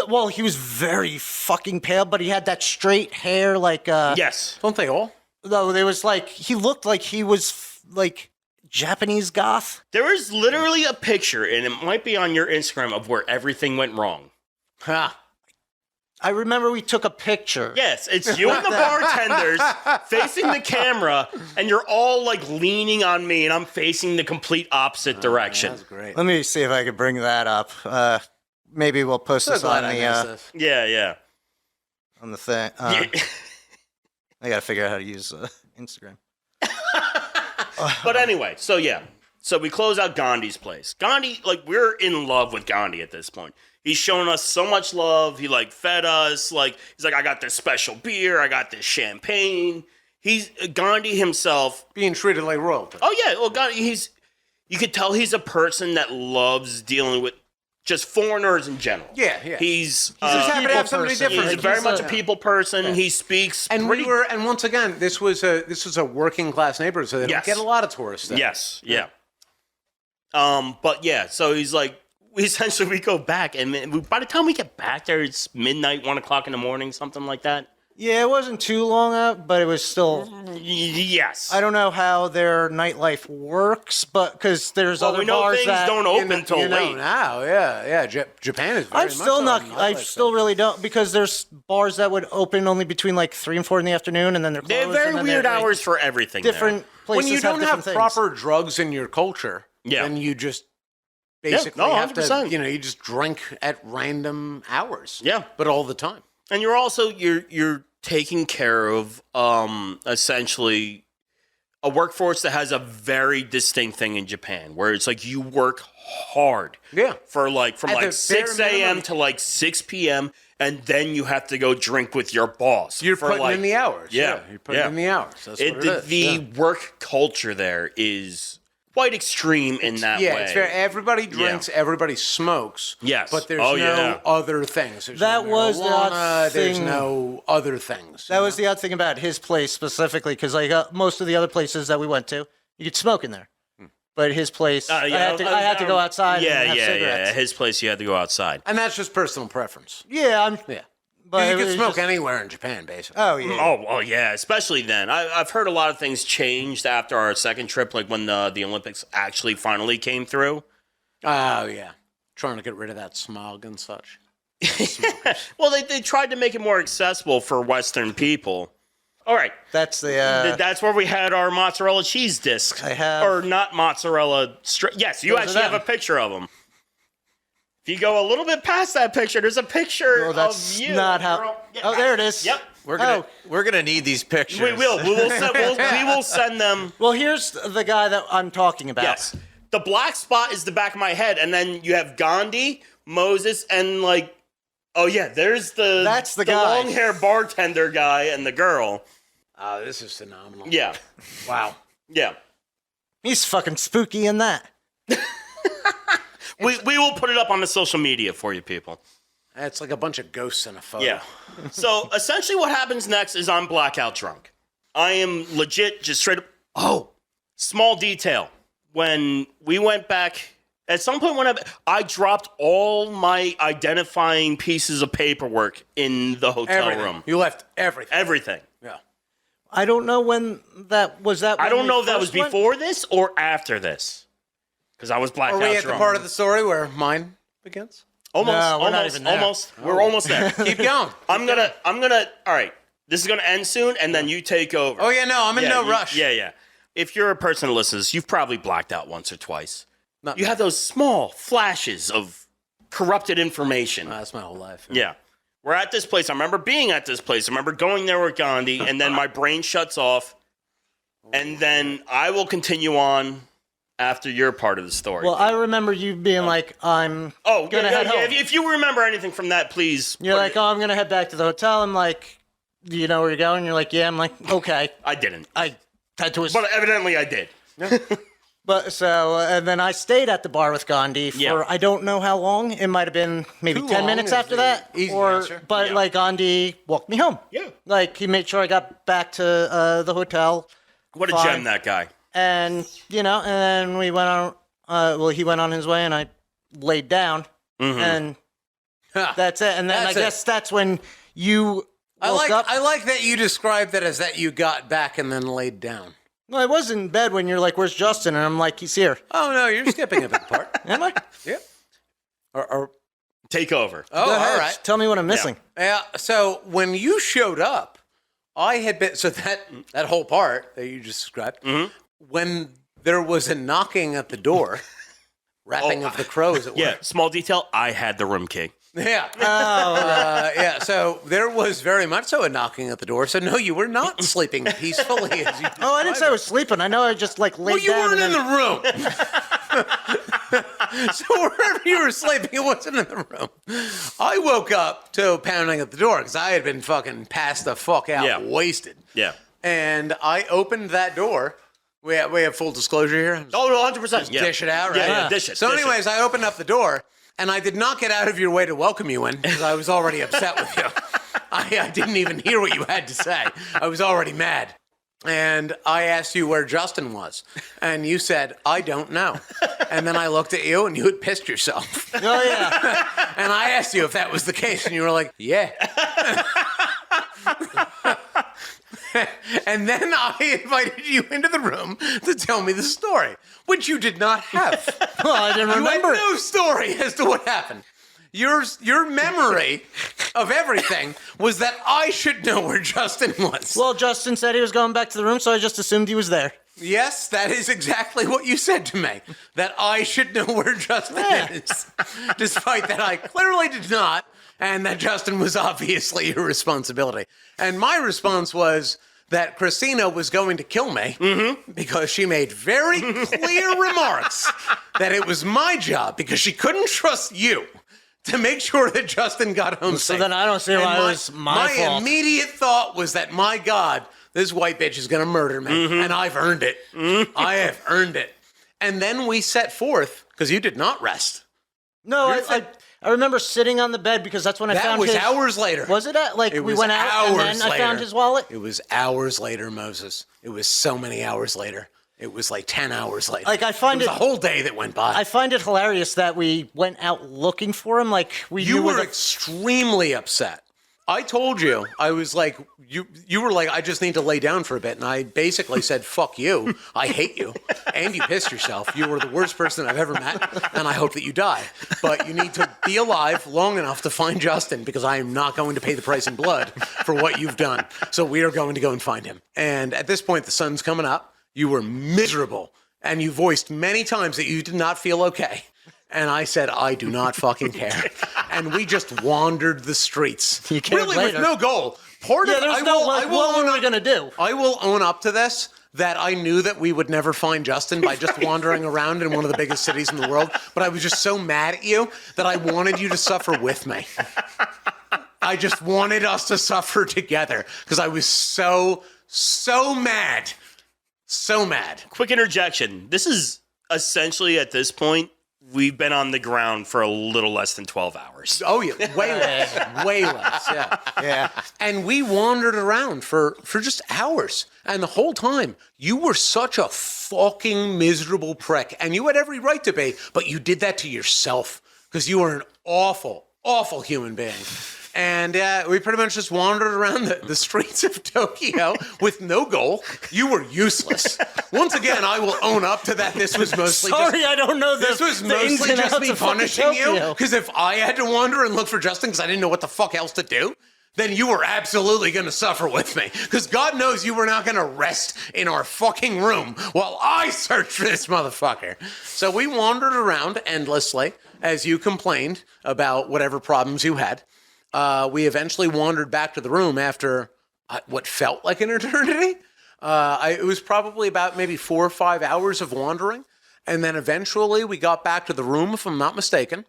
well, he was very fucking pale, but he had that straight hair, like Yes. Don't they all? No, there was like he looked like he was like Japanese goth. There is literally a picture, and it might be on your Instagram, of where everything went wrong. Ha. I remember we took a picture. Yes, it's you and the bartenders facing the camera, and you're all like leaning on me, and I'm facing the complete opposite direction. That's great. Let me see if I can bring that up. Maybe we'll post So this glad on I the missed this. Yeah. on the thing. Yeah. I gotta figure out how to use Instagram. But anyway, so we close out Gandhi's place. Gandhi, like, we're in love with Gandhi at this point. He's shown us so much love. He like fed us. Like, he's like, I got this special beer. I got this champagne. He's Gandhi himself. Being treated like royalty. Oh yeah, well, Gandhi. You could tell he's a person that loves dealing with just foreigners in general. Yeah. He's Just happy to have somebody person. different. he's very much a people person. Yeah. He speaks And pretty. and once again, this was a working class neighborhood, so they Yes. don't get a lot of tourists there. Yes, yeah. But yeah, so he's like, we go back, and by the time we get back there, it's midnight, 1 o'clock in the morning, something like that. Yeah, it wasn't too long out, but it was still. Yes. I don't know how their nightlife works, but because there's other we know bars things that don't open till You know late. now, yeah. Japan is. Very I'm still much not. on I nightlife still stuff. really don't because there's bars that would open only between like 3 and 4 in the afternoon, and then they're closed. They have and very then weird they're, like, hours for everything. Different places When you don't different have things. proper drugs in your culture, Yeah. then you just basically no, have to. 100%. You just drink at random hours. Yeah. but all the time. And you're also you're taking care of essentially a workforce that has a very distinct thing in Japan, where it's like you work hard. Yeah. For like from At the like 6 bare a.m. minimum. to like 6 p.m. and then you have to go drink with your boss. You're for putting like, in the hours. Yeah, you're putting in the hours. That's what it is. The yeah. work culture there is quite extreme in that Yeah, way. it's fair. Everybody drinks, everybody smokes. Yes. But there's Oh, no yeah. other things. There's That no was the odd marijuana, There's thing- no other things. That was the odd thing about his place specifically, because like most of the other places that we went to, you could smoke in there, but his place, I had to go outside. and have cigarettes. Yeah. His place, you had to go outside. And that's just personal preference. Yeah, Yeah. but You it can was smoke just- anywhere in Japan, basically. Oh yeah. Oh, yeah, especially then. I've heard a lot of things changed after our second trip, like when the Olympics actually finally came through. Oh, yeah. Trying to get rid of that smog and such. Well, they tried to make it more accessible for Western people. All right, That's the. that's where we had our mozzarella cheese discs. I have- or not mozzarella. Yes, you Those are actually have them. a picture of them. If you go a little bit past that picture, there's a picture Well, that's of you. not how. Yeah, Oh, there it is. Yep. We're gonna need these pictures. We will. We will send them. Well, here's the guy that I'm talking about. Yes. The black spot is the back of my head, and then you have Gandhi, Moses, and like, oh yeah, there's That's the guy. long hair bartender guy and the girl. Oh, this is phenomenal. Yeah. Wow. Yeah. He's fucking spooky in that. We will put it up on the social media for you people. It's like a bunch of ghosts in a photo. Yeah. So essentially what happens next is I'm blackout drunk. I am legit just straight up. Oh, small detail. When we went back, at some point when I dropped all my identifying pieces of paperwork in the hotel Everything. room. You left everything. Everything. Yeah. I don't know when that was. That I when don't we know if that was first went? before this or after this. Because I was blacked Are out we at the drunk. part of the story where mine begins? Almost, No, we're not almost, even there. almost. We're almost there. Keep going. I'm gonna. All right, this is gonna end soon, and then you take over. Oh yeah, no, I'm in no rush. Yeah. If you're a person who listens, you've probably blacked out once or twice. Not You me. have those small flashes of corrupted information. That's my whole life. Yeah. We're at this place. I remember being at this place. I remember going there with Gandhi, and then my brain shuts off, and then I will continue on after your part of the story. Well, I remember you being like, "I'm gonna head home." If you remember anything from that, please. You're like, "Oh, I'm gonna head back to the hotel." I'm like, "Do you know where you're going?" You're like, "Yeah." I'm like, "Okay." I didn't. I had to. But evidently I did. But so, and then I stayed at the bar with Gandhi for Yeah. I don't know how long. It might have been maybe Too 10 long minutes is after the that. easy answer. But Yeah. like Gandhi walked me home. Yeah. Like he made sure I got back to the hotel. What a Fine. gem, that guy. And, and then we went on, he went on his way and I laid down. Mm-hmm. And Ha. that's it. And then That's I it. guess that's when you woke up. I like that you described it as that you got back and then laid down. No, I was in bed when you're like, "Where's Justin?" And I'm like, "He's here." Oh no, you're skipping a big part. Am I? Yeah. Or Take over. oh, Go ahead. all right. Tell me what I'm missing. Yeah. So when you showed up, I had been that whole part that you just described. Mm-hmm. When there was a knocking at the door, rapping of the crows. At Yeah, work. small detail. I had the room key. Yeah. Yeah. So there was very much so a knocking at the door. So no, you were not sleeping peacefully as you. Oh, I didn't say I was sleeping. I know I just like laid Well, you down. weren't and in then- the room. So wherever you were sleeping, it wasn't in the room. I woke up to pounding at the door because I had been fucking passed the fuck out, Yeah. wasted. Yeah. And I opened that door. We have full disclosure here. Oh, no, 100%. Yeah. Dish it out, right? Yeah, dish it. So, dish it. anyways, I opened up the door, and I did not get out of your way to welcome you in because I was already upset with you. I didn't even hear what you had to say. I was already mad. And I asked you where Justin was, and you said, "I don't know." And then I looked at you, and you had pissed yourself. Oh, yeah. And I asked you if that was the case, and you were like, "Yeah." And then I invited you into the room to tell me the story, which you did not have. Well, I didn't You had remember it. no story as to what happened. Your memory of everything was that I should know where Justin was. Well, Justin said he was going back to the room, so I just assumed he was there. Yes, that is exactly what you said to me. That I should know where Justin is. Despite that I clearly did not, and that Justin was obviously your responsibility. And my response was that Christina was going to kill me because she made very clear remarks that it was my job because she couldn't trust you to make sure that Justin got home So safe. then I don't see And why it was my fault. My immediate thought was that, my God, this white bitch is going to murder me, and I've earned it. I have earned it. And then we set forth, because you did not rest. No, You're I remember sitting on the bed because that's when I That found was his... hours later. Was it at, like, It we was went out and then hours I found later. his wallet? It was hours later, Moses. It was so many hours later. It was like 10 hours later. Like, I find it was it- a whole day that went by. I find it hilarious that we went out looking for him. Like, we You knew where were the... extremely upset. I told you, I was like, you were like, I just need to lay down for a bit. And I basically said, fuck you. I hate you. And you pissed yourself. You were the worst person I've ever met. And I hope that you die. But you need to be alive long enough to find Justin because I am not going to pay the price in blood for what you've done. So we are going to go and find him. And at this point, the sun's coming up. You were miserable. And you voiced many times that you did not feel okay. And I said, I do not fucking care. And we just wandered the streets. You cared really later. with no goal. Part Yeah, of there's I no, will, like, I will what own were we up- going to do? I will own up to this, that I knew that we would never find Justin by just wandering around in one of the biggest cities in the world. But I was just so mad at you that I wanted you to suffer with me. I just wanted us to suffer together because I was so mad. So mad. Quick interjection. This is essentially, at this point, we've been on the ground for a little less than 12 hours. Oh, yeah. Way less. Yeah. Yeah. And we wandered around for just hours. And the whole time, you were such a fucking miserable prick. And you had every right to be, but you did that to yourself because you were an awful, awful human being. And we pretty much just wandered around the streets of Tokyo with no goal. You were useless. Once again, I will own up to that. This was mostly Sorry, I don't know this was mostly just me punishing you. Tokyo. Because if I had to wander and look for Justin because I didn't know what the fuck else to do, then you were absolutely going to suffer with me. Because God knows you were not going to rest in our fucking room while I searched for this motherfucker. So we wandered around endlessly as you complained about whatever problems you had. We eventually wandered back to the room after what felt like an eternity. It was probably about maybe 4 or 5 hours of wandering. And then eventually we got back to the room, if I'm not mistaken,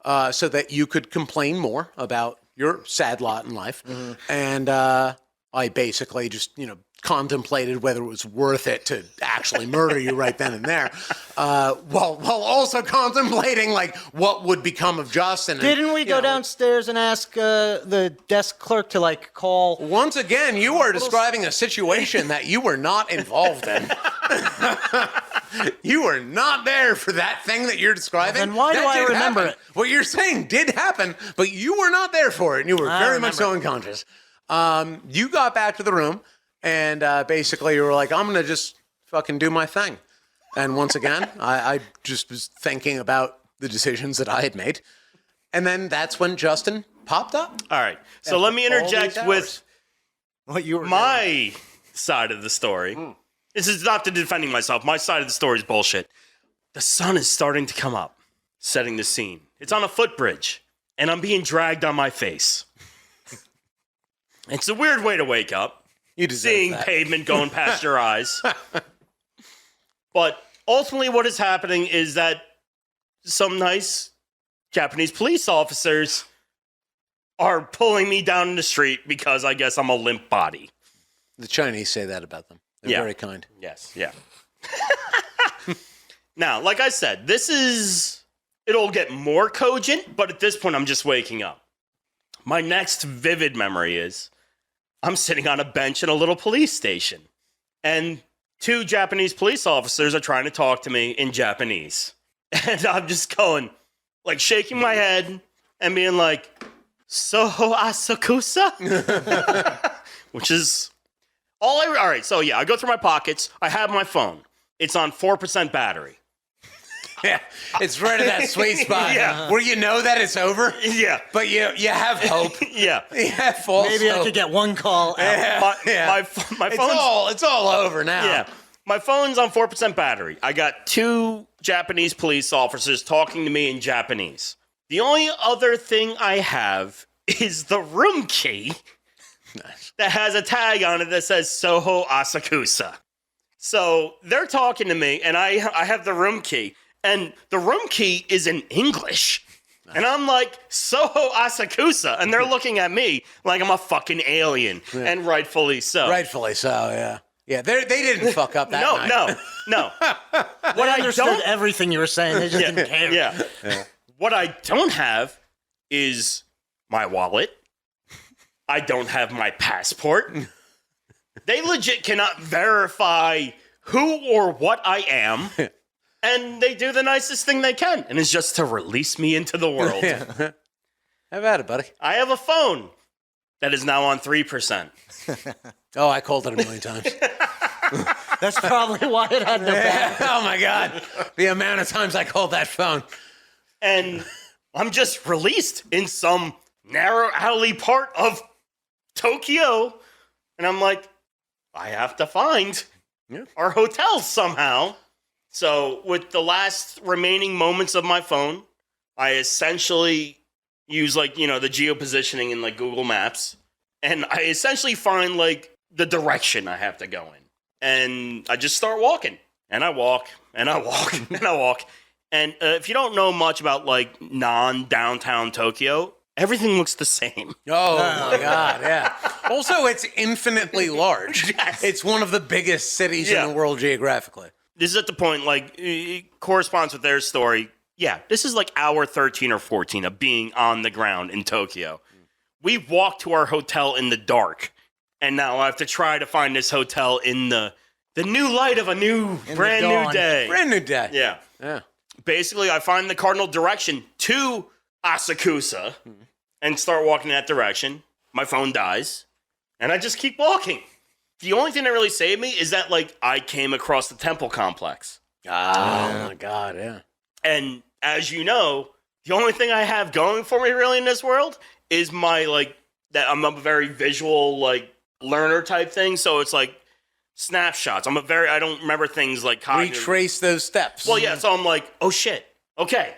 so that you could complain more about your sad lot in life. Mm-hmm. And I basically just, contemplated whether it was worth it to actually murder you right then and there, while also contemplating like what would become of Justin. Didn't we go downstairs and ask the desk clerk to like call? Once again, you are describing a situation that you were not involved in. You were not there for that thing that you're describing. Then why do I remember it? What you're saying did happen, but you were not there for it, and you were very much so unconscious. You got back to the room, and basically you were like, I'm going to just fucking do my thing. And once again, I just was thinking about the decisions that I had made. And then that's when Justin popped up. All right. So let me interject with what you were my side of the story. This is not to defending myself. My side of the story is bullshit. The sun is starting to come up, setting the scene. It's on a footbridge, and I'm being dragged on my face. It's a weird way to wake up, seeing pavement going past your eyes. But ultimately what is happening is that some nice Japanese police officers are pulling me down in the street because I guess I'm a limp body. The Chinese say that about them. They're very kind. Yes, yeah. Now, like I said, it'll get more cogent, but at this point, I'm just waking up. My next vivid memory is I'm sitting on a bench in a little police station, and 2 Japanese police officers are trying to talk to me in Japanese. And I'm just going, like, shaking my head and being like, Soho Asakusa? Which is... All right, so yeah, I go through my pockets. I have my phone. It's on 4% battery. Yeah, it's right at that sweet spot where you know that it's over. Yeah. But you have hope. Yeah. You have false Maybe hope. I could get one call out. My phone's... It's all over now. Yeah. My phone's on 4% battery. I got 2 Japanese police officers talking to me in Japanese. The only other thing I have is the room key. Nice. That has a tag on it that says Soho Asakusa. So they're talking to me, and I have the room key, and the room key is in English. Nice. And I'm like, Soho Asakusa, and they're looking at me like I'm a fucking alien, and rightfully so. Rightfully so, yeah. Yeah, they didn't fuck up that night. No. What I understood everything you were saying. They just didn't care. Yeah. What I don't have is my wallet. I don't have my passport. They legit cannot verify who or what I am. And they do the nicest thing they can. And it's just to release me into the world. How about it, buddy? I have a phone that is now on 3%. Oh, I called it a million times. That's probably why it had no battery. Oh, my God. The amount of times I called that phone. And I'm just released in some narrow alley part of Tokyo, and I'm like, I have to find our hotel somehow. So with the last remaining moments of my phone, I essentially use the geopositioning in like Google Maps, and I essentially find like the direction I have to go in. And I just start walking, and I walk, and I walk, and I walk. And if you don't know much about like non-downtown Tokyo, everything looks the same. Oh, my God, yeah. Also, it's infinitely large. Yes. It's one of the biggest cities in the world geographically. This is at the point, like, it corresponds with their story. Yeah, this is like hour 13 or 14 of being on the ground in Tokyo. We walked to our hotel in the dark, and now I have to try to find this hotel in the new light of a brand new day. Brand new day. Yeah. Basically, I find the cardinal direction to Asakusa, and start walking in that direction. My phone dies, and I just keep walking. The only thing that really saved me is that, like, I came across the temple complex. Oh, my God, yeah. And as you know, the only thing I have going for me really in this world is my, like, that I'm a very visual, like, learner type thing. So it's like snapshots. I don't remember things like cognitive. Retrace those steps. Well, yeah. So I'm like, oh shit. Okay.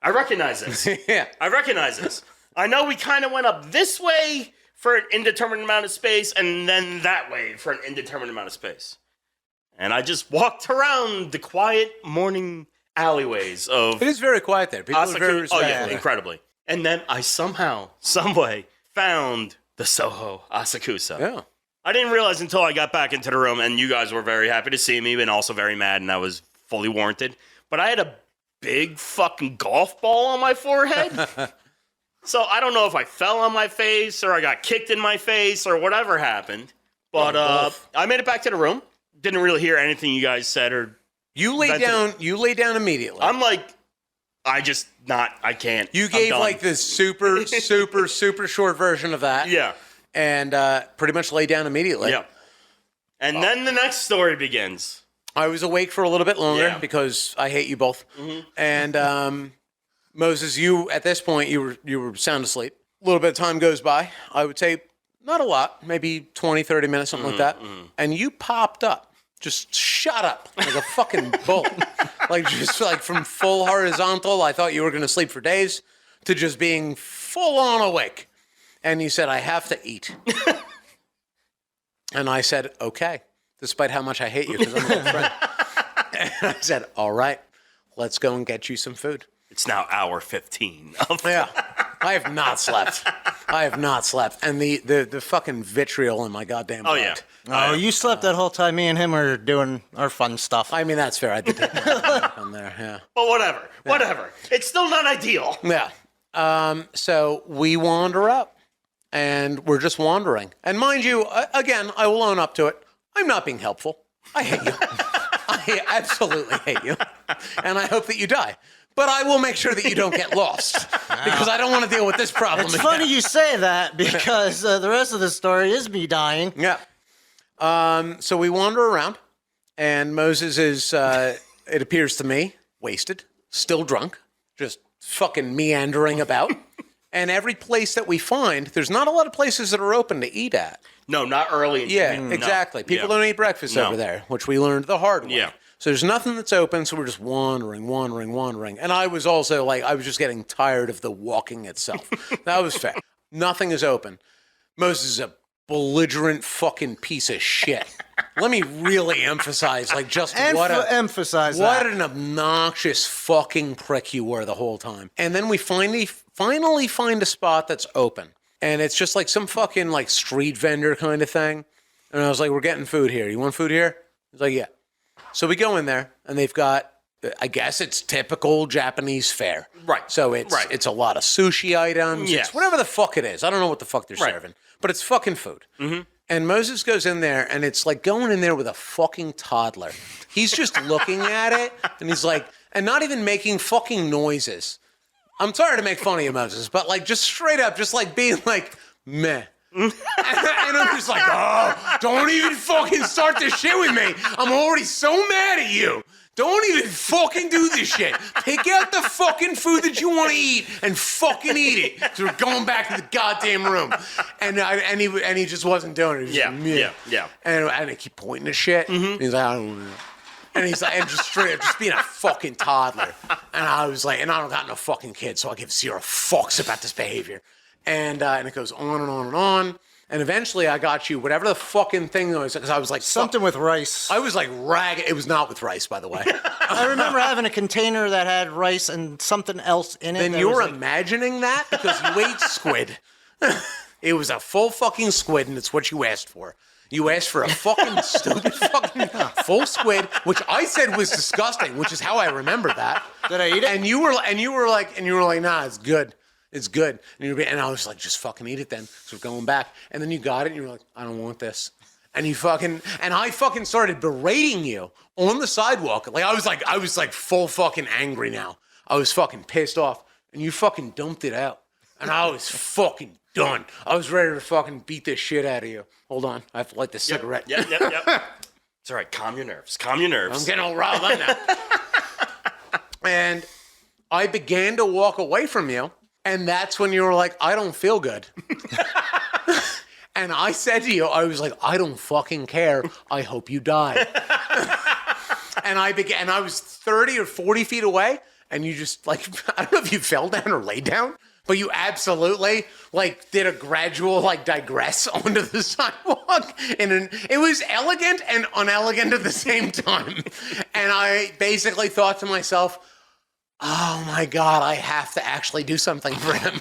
I recognize this. Yeah. I recognize this. I know we kind of went up this way for an indeterminate amount of space and then that way for an indeterminate amount of space. And I just walked around the quiet morning alleyways of It is very quiet there. People are very Oh, yeah, respectful. incredibly. And then I somehow, someway, found the Soho Asakusa. Yeah. I didn't realize until I got back into the room, and you guys were very happy to see me, and also very mad, and that was fully warranted. But I had a big fucking golf ball on my forehead. So I don't know if I fell on my face, or I got kicked in my face, or whatever happened. But I made it back to the room. Didn't really hear anything you guys said, or You lay down. You lay down immediately. I'm like, I can't. You I'm gave done. like this super, super, super short version of that. Yeah. And pretty much lay down immediately. Yeah. And then the next story begins. I was awake for a little bit longer Yeah. because I hate you both. And Moses, you at this point you were sound asleep. A little bit of time goes by. I would say not a lot, maybe 20, 30 minutes, something like that. And you popped up, just shot up like a fucking bullet. Like just like from full horizontal, I thought you were going to sleep for days, to just being full on awake. And you said, I have to eat. And I said, okay, despite how much I hate you because I'm a good friend. And I said, all right, let's go and get you some food. It's now hour 15. Yeah, I have not slept. I have not slept. And the fucking vitriol in my goddamn Oh, blood. yeah. Oh, you slept that whole time. Me and him were doing our fun stuff. I mean, that's fair. I did take my nap on there, yeah. But whatever. It's still not ideal. Yeah. So we wander up, and we're just wandering. And mind you, again, I will own up to it. I'm not being helpful. I hate you. I absolutely hate you. And I hope that you die. But I will make sure that you don't get lost because I don't want to deal with this problem. It's again. funny you say that because the rest of the story is me dying. Yeah. So we wander around, and Moses is, it appears to me, wasted, still drunk, just fucking meandering about. And every place that we find, there's not a lot of places that are open to eat at. No, not early. Yeah, No. exactly. People Yeah. don't eat breakfast No. over there, which we learned the hard way. Yeah. So there's nothing that's open, so we're just wandering. And I was also like, I was just getting tired of the walking itself. That was fair. Nothing is open. Moses is a belligerent fucking piece of shit. Let me really emphasize, like, just Emphasize what that. an obnoxious fucking prick you were the whole time. And then we finally find a spot that's open. And it's just like some fucking like street vendor kind of thing. And I was like, we're getting food here. You want food here? He's like, yeah. So we go in there, and they've got, I guess it's typical Japanese fare. Right. So it's a lot of sushi items. Yes. It's whatever the fuck it is. I don't know what the fuck they're Right. serving. But it's fucking food. Mm-hmm. And Moses goes in there, and it's like going in there with a fucking toddler. He's just looking at it, and he's like, and not even making fucking noises. I'm sorry to make fun of you, Moses, but like just straight up, just like being like, meh. And I'm just like, oh, don't even fucking start this shit with me. I'm already so mad at you. Don't even fucking do this shit. Pick out the fucking food that you want to eat and fucking eat it. So we're going back to the goddamn room. And he just wasn't doing it. He was Yeah, just, meh. yeah. And I keep pointing at shit. And he's like, I don't know. And he's like, and just straight up, just being a fucking toddler. And I was like, and I don't got no fucking kids, so I give zero fucks about this behavior. And it goes on and on and on. And eventually I got you whatever the fucking thing was, because I was like, Something with rice. I was like ragged. It was not with rice, by the way. I remember having a container that had rice and something else in it. Then that you're was like- imagining that because you ate squid. It was a full fucking squid, and it's what you asked for. You asked for a fucking stupid fucking full squid, which I said was disgusting, which is how I remember that. Did I eat it? And you were like, nah, it's good. It's good. And I was like, just fucking eat it then. So we're going back. And then you got it, and you were like, I don't want this. And I fucking started berating you on the sidewalk. Like I was like full fucking angry now. I was fucking pissed off. And you fucking dumped it out. and I was fucking done. I was ready to fucking beat the shit out of you. Hold on, I have to light this cigarette. Yep. It's all right. Calm your nerves. I'm getting all riled up now. And I began to walk away from you, and that's when you were like, I don't feel good. And I said to you, I was like, I don't fucking care. I hope you die. And I was 30 or 40 feet away, and you just, like, I don't know if you fell down or lay down, but you absolutely, like, did a gradual, like, digress onto the sidewalk. And it was elegant and unelegant at the same time. And I basically thought to myself, oh my God, I have to actually do something for him.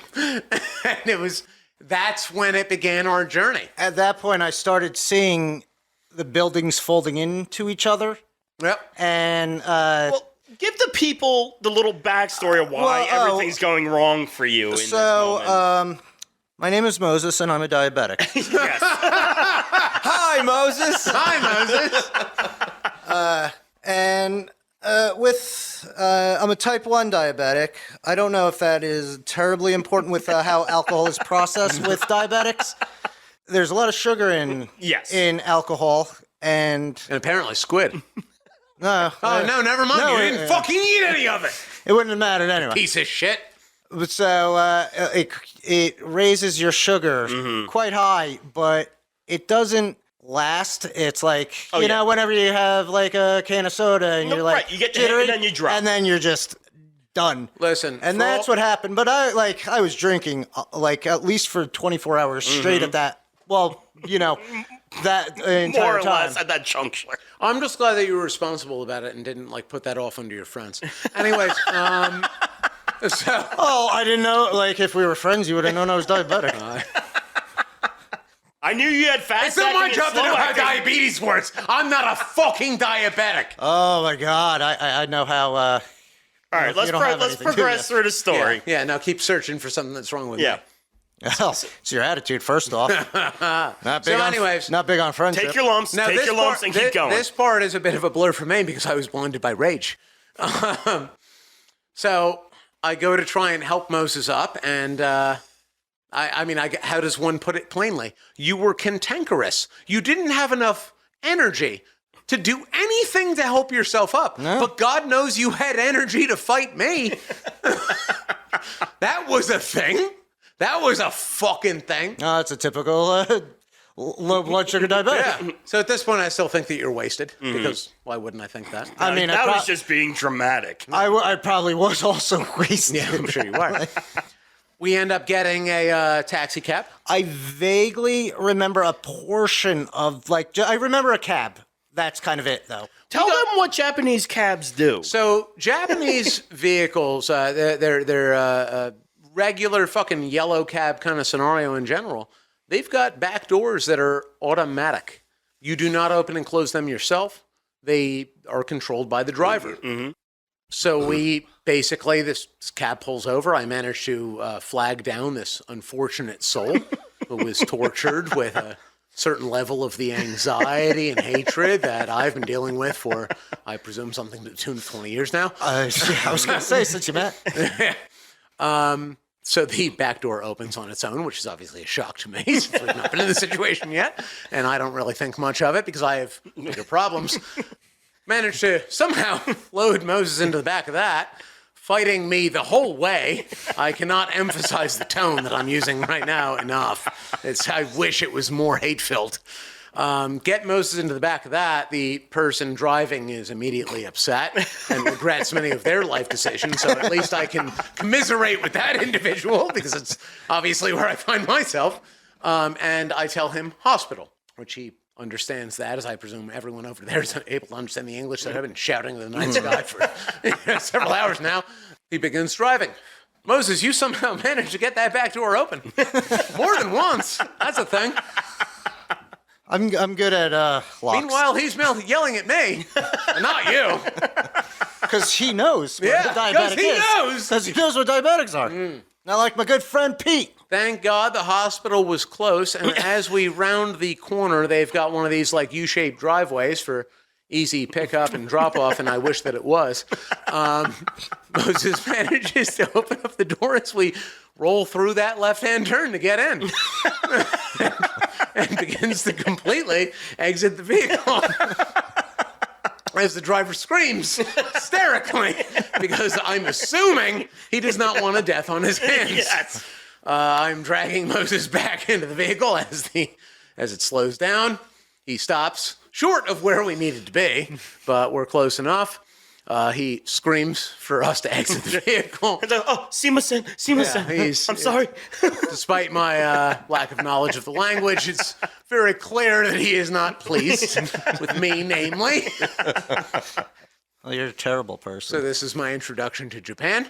And that's when it began our journey. At that point, I started seeing the buildings folding into each other. Yep. And, Well, give the people the little backstory of why everything's going wrong for you in this moment. My name is Moses, and I'm a diabetic. Yes. Hi, Moses. Hi, Moses. And I'm a type 1 diabetic. I don't know if that is terribly important with how alcohol is processed with diabetics. There's a lot of sugar in alcohol, and apparently squid. No. Oh, no, never mind. No, you didn't fucking eat any of it. It wouldn't have mattered anyway. Piece of shit. So it raises your sugar quite high, but it doesn't last. It's like, you know, whenever you have like a can of soda and you're like, you get to hit and then you drop. And then you're just done. Listen. And that's what happened. But I was drinking like at least for 24 hours straight at that. Well, you know, that entire More or time. less at that juncture. I'm just glad that you were responsible about it and didn't like put that off onto your friends. Anyways, so. Oh, I didn't know. Like, if we were friends, you would have known I was diabetic. I knew you had fast. It's not my job to know how diabetes works. I'm not a fucking diabetic. Oh my God, I know how. All right, let's progress through the story. Yeah, now keep searching for something that's wrong with me. Well, it's your attitude, first off. Not big not big on friendship. Take your lumps, Now, and keep going. This part is a bit of a blur for me because I was blinded by rage. So I go to try and help Moses up, and how does one put it plainly? You were cantankerous. You didn't have enough energy to do anything to help yourself up. No. But God knows you had energy to fight me. That was a thing. That was a fucking thing. No, it's a typical low blood sugar diabetic. Yeah. So at this point, I still think that you're wasted because why wouldn't I think that? I mean, that was just being dramatic. I probably was also wasted. Yeah, I'm sure you are. We end up getting a taxi cab. I vaguely remember a portion of I remember a cab. That's kind of it, though. Tell them what Japanese cabs do. So Japanese vehicles, they're regular fucking yellow cab kind of scenario in general. They've got back doors that are automatic. You do not open and close them yourself. They are controlled by the driver. Mm-hmm. So this cab pulls over. I managed to flag down this unfortunate soul who was tortured with a certain level of the anxiety and hatred that I've been dealing with for, I presume, something to the tune of 20 years now. I was going to say, since you met. So the back door opens on its own, which is obviously a shock to me since we've not been in this situation yet. And I don't really think much of it because I have bigger problems. Managed to somehow load Moses into the back of that, fighting me the whole way. I cannot emphasize the tone that I'm using right now enough. I wish it was more hate-filled. Get Moses into the back of that. The person driving is immediately upset and regrets many of their life decisions. So at least I can commiserate with that individual because it's obviously where I find myself. And I tell him hospital, which he understands that, as I presume everyone over there is able to understand the English that I've been shouting to the night sky for several hours now. He begins driving. Moses, you somehow managed to get that back door open. More than once. That's a thing. I'm good at locks. Meanwhile, he's yelling at me, not you. Because he knows what a diabetic is. Because he knows what diabetics are. Not like my good friend Pete. Thank God the hospital was close, and as we round the corner, they've got one of these like U-shaped driveways for easy pick up and drop off, and I wish that it was. Moses manages to open up the door as we roll through that left-hand turn to get in. And begins to completely exit the vehicle. As the driver screams hysterically, because I'm assuming he does not want a death on his hands. Yes. I'm dragging Moses back into the vehicle as it slows down. He stops short of where we needed to be, but we're close enough. He screams for us to exit the vehicle. Oh, simasen. I'm sorry. Despite my lack of knowledge of the language, it's very clear that he is not pleased with me, namely. Well, you're a terrible person. So this is my introduction to Japan.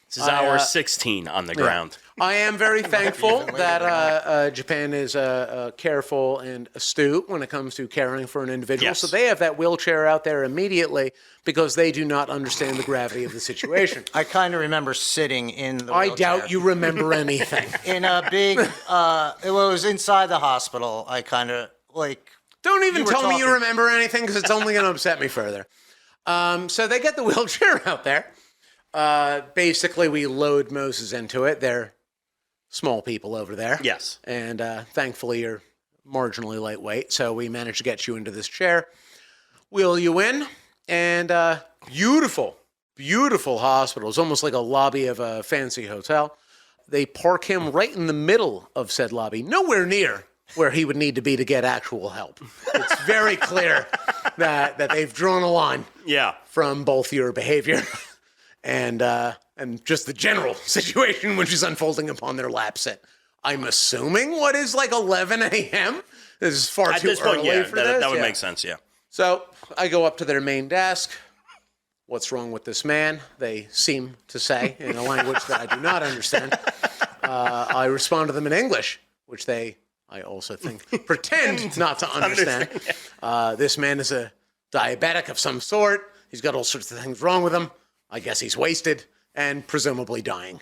This is hour 16 on the ground. I am very thankful that Japan is careful and astute when it comes to caring for an individual. Yes. So they have that wheelchair out there immediately because they do not understand the gravity of the situation. I kind of remember sitting in the I wheelchair. doubt you remember anything. In a big, it was inside the hospital. I kind of, like... Don't even You were tell me you talking. remember anything because it's only going to upset me further. So they get the wheelchair out there. Basically, we load Moses into it. They're small people over there. Yes. And thankfully, you're marginally lightweight. So we managed to get you into this chair, wheel you in, and beautiful, beautiful hospital. It's almost like a lobby of a fancy hotel. They park him right in the middle of said lobby, nowhere near where he would need to be to get actual help. It's very clear that they've drawn a line Yeah. from both your behavior and just the general situation which is unfolding upon their laps at, I'm assuming, what is like 11 a.m.? This is far At too this early point, yeah, for this. that would Yeah. make sense, yeah. So I go up to their main desk. What's wrong with this man? They seem to say in a language that I do not understand. I respond to them in English, which they, I also think, pretend not to understand. This man is a diabetic of some sort. He's got all sorts of things wrong with him. I guess he's wasted and presumably dying.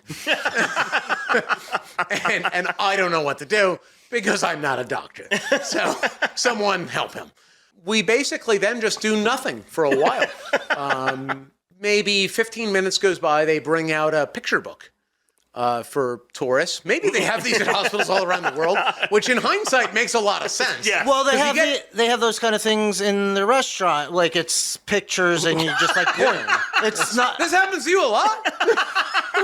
and I don't know what to do because I'm not a doctor. So someone help him. We basically then just do nothing for a while. Maybe 15 minutes goes by. They bring out a picture book for tourists. Maybe they have these at hospitals all around the world, which in hindsight makes a lot of sense. Yeah. Well, they 'Cause you have get- they have those kind of things in the restaurant, like it's pictures and you just like point. It's not This happens to you a lot?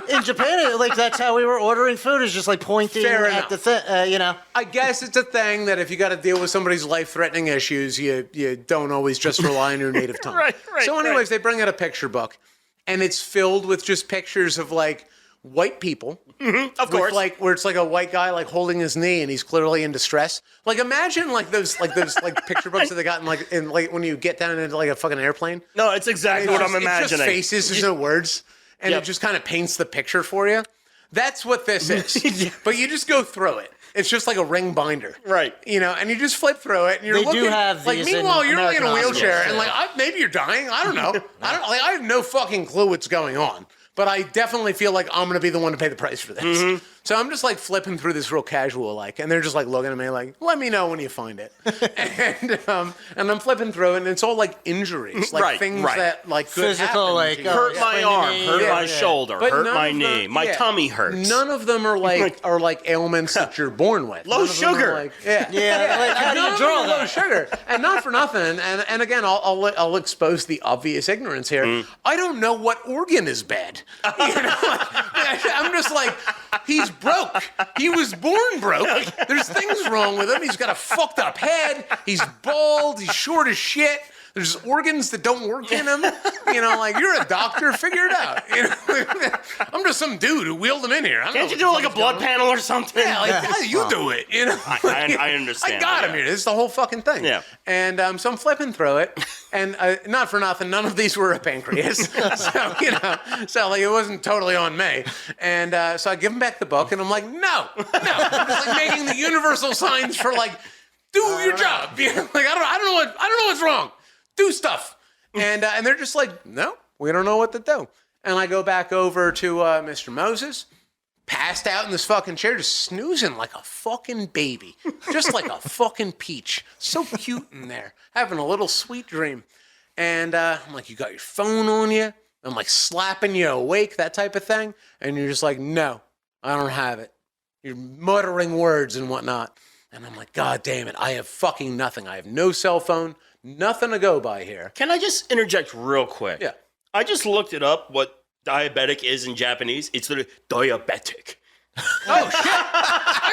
in Japan. Like that's how we were ordering food. Is just like pointing Fair at enough. the thing. You know. I guess it's a thing that if you got to deal with somebody's life-threatening issues, you don't always just rely on your native tongue. Right, So anyways, right. they bring out a picture book, and it's filled with just pictures of like white people. Of course. With like where it's like a white guy like holding his knee and he's clearly in distress. Like imagine like those picture books that they got in like when you get down into like a fucking airplane. No, it's exactly what I'm It's just imagining. faces, there's no words, and Yep. it just kind of paints the picture for you. That's what this is. But you just go through it. It's just like a ring binder, Right. You know, and you just flip through it, and you're They do looking. have like these in meanwhile, you're like in a American wheelchair, hospitals, and like maybe you're dying. I don't know. I have no fucking clue what's going on. But I definitely feel like I'm going to be the one to pay the price for this. Mm-hmm. So I'm just like flipping through this real casual, like, and they're just like looking at me like, let me know when you find it. and I'm flipping through it, and it's all like injuries, like Right, things right. that like could Physical, happen like, to you. Hurt my sprained arm, knee, hurt yeah, my yeah. shoulder, But hurt none my of knee, them- my yeah. tummy hurts. None of them are like ailments that you're born with. Low None of them are sugar. like- yeah. Yeah, like, how do None you of draw them are low that? sugar, and not for nothing. And again, I'll expose the obvious ignorance here. Mm. I don't know what organ is bad. You know, I'm just like, he's broke. He was born broke. There's things wrong with him. He's got a fucked up head. He's bald. He's short as shit. There's organs that don't work in him. You know, like, you're a doctor, figure it out. You know? I'm just some dude who wheeled him in here. I don't Can't know you do what like a the fuck's blood going on. panel or something? Yeah, like, how do you do it? You know, I understand, I got him yeah. here. This is the whole fucking thing. Yeah. And so I'm flipping through it, and not for nothing, none of these were a pancreas. So so like it wasn't totally on me. And so I give him back the book, and I'm like, no. I'm just like making the universal signs for like, do your job. You know, like I don't know what's wrong. Do stuff. And they're just like, no, we don't know what to do. And I go back over to Mr. Moses. passed out in this fucking chair, just snoozing like a fucking baby. Just like a fucking peach. So cute in there. Having a little sweet dream. And I'm like, you got your phone on you? I'm like slapping you awake, that type of thing. And you're just like, no, I don't have it. You're muttering words and whatnot. And I'm like, God damn it. I have fucking nothing. I have no cell phone, nothing to go by here. Can I just interject real quick? Yeah. I just looked it up, what diabetic is in Japanese. It's literally diabetic. Oh, shit. I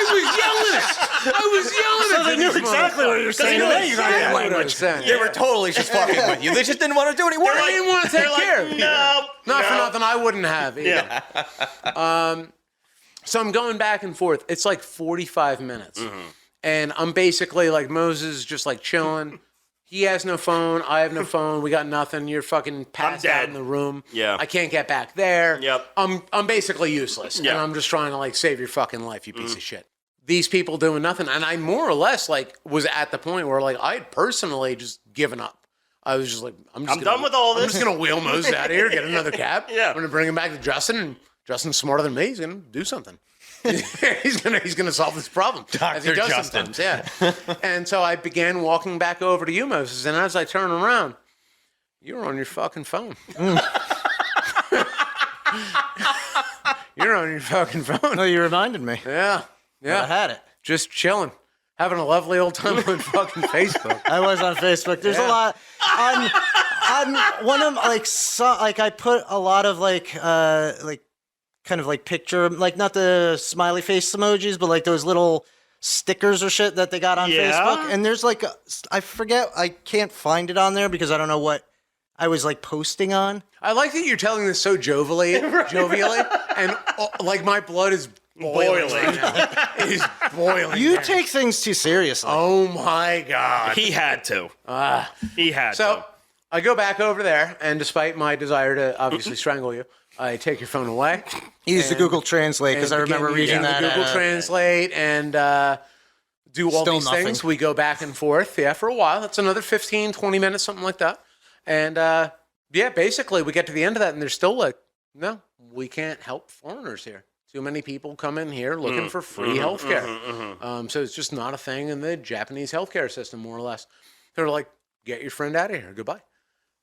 was yelling So they knew exactly what you were saying. They were totally just fucking with you. They just didn't want to do any work. They didn't want to take care of you. No. Not for nothing, I wouldn't have either. Yeah. So I'm going back and forth. It's like 45 minutes. And I'm basically like Moses, just like chilling. He has no phone. I have no phone. We got nothing. You're fucking passed out in the room. Yeah. I can't get back there. Yep. I'm basically useless. Yeah. And I'm just trying to like save your fucking life, you piece of shit. These people doing nothing. And I more or less like was at the point where like I had personally just given up. I was just like, I'm done with all this. I'm just going to wheel Moses out of here, get another cab. Yeah. I'm going to bring him back to Justin. And Justin's smarter than me. He's going to do something. he's gonna solve this problem. As he Dr. does Justin. sometimes, yeah. And so I began walking back over to you, Moses, and as I turn around, you were on your fucking phone. You're on your fucking phone. No, you reminded me. Yeah. I had it. Just chilling, having a lovely old time on fucking Facebook. I was on Facebook. There's a lot on one of I put a lot of kind of like picture, like not the smiley face emojis, but like those little stickers or shit that they got on Facebook. And there's like, I forget, I can't find it on there because I don't know what I was like posting on. I like that you're telling this so jovially, and like my blood is boiling. It is boiling. You take things too seriously. Oh my God. He had to. He had So to. I go back over there, and despite my desire to obviously strangle you, I take your phone away. Use the Google Translate because I remember reading that. Google Translate and do all Still these nothing. things. We go back and forth, for a while. That's another 15, 20 minutes, something like that. And basically we get to the end of that, and they're still like, no, we can't help foreigners here. Too many people come in here looking for free healthcare. So it's just not a thing in the Japanese healthcare system, more or less. They're like, get your friend out of here. Goodbye.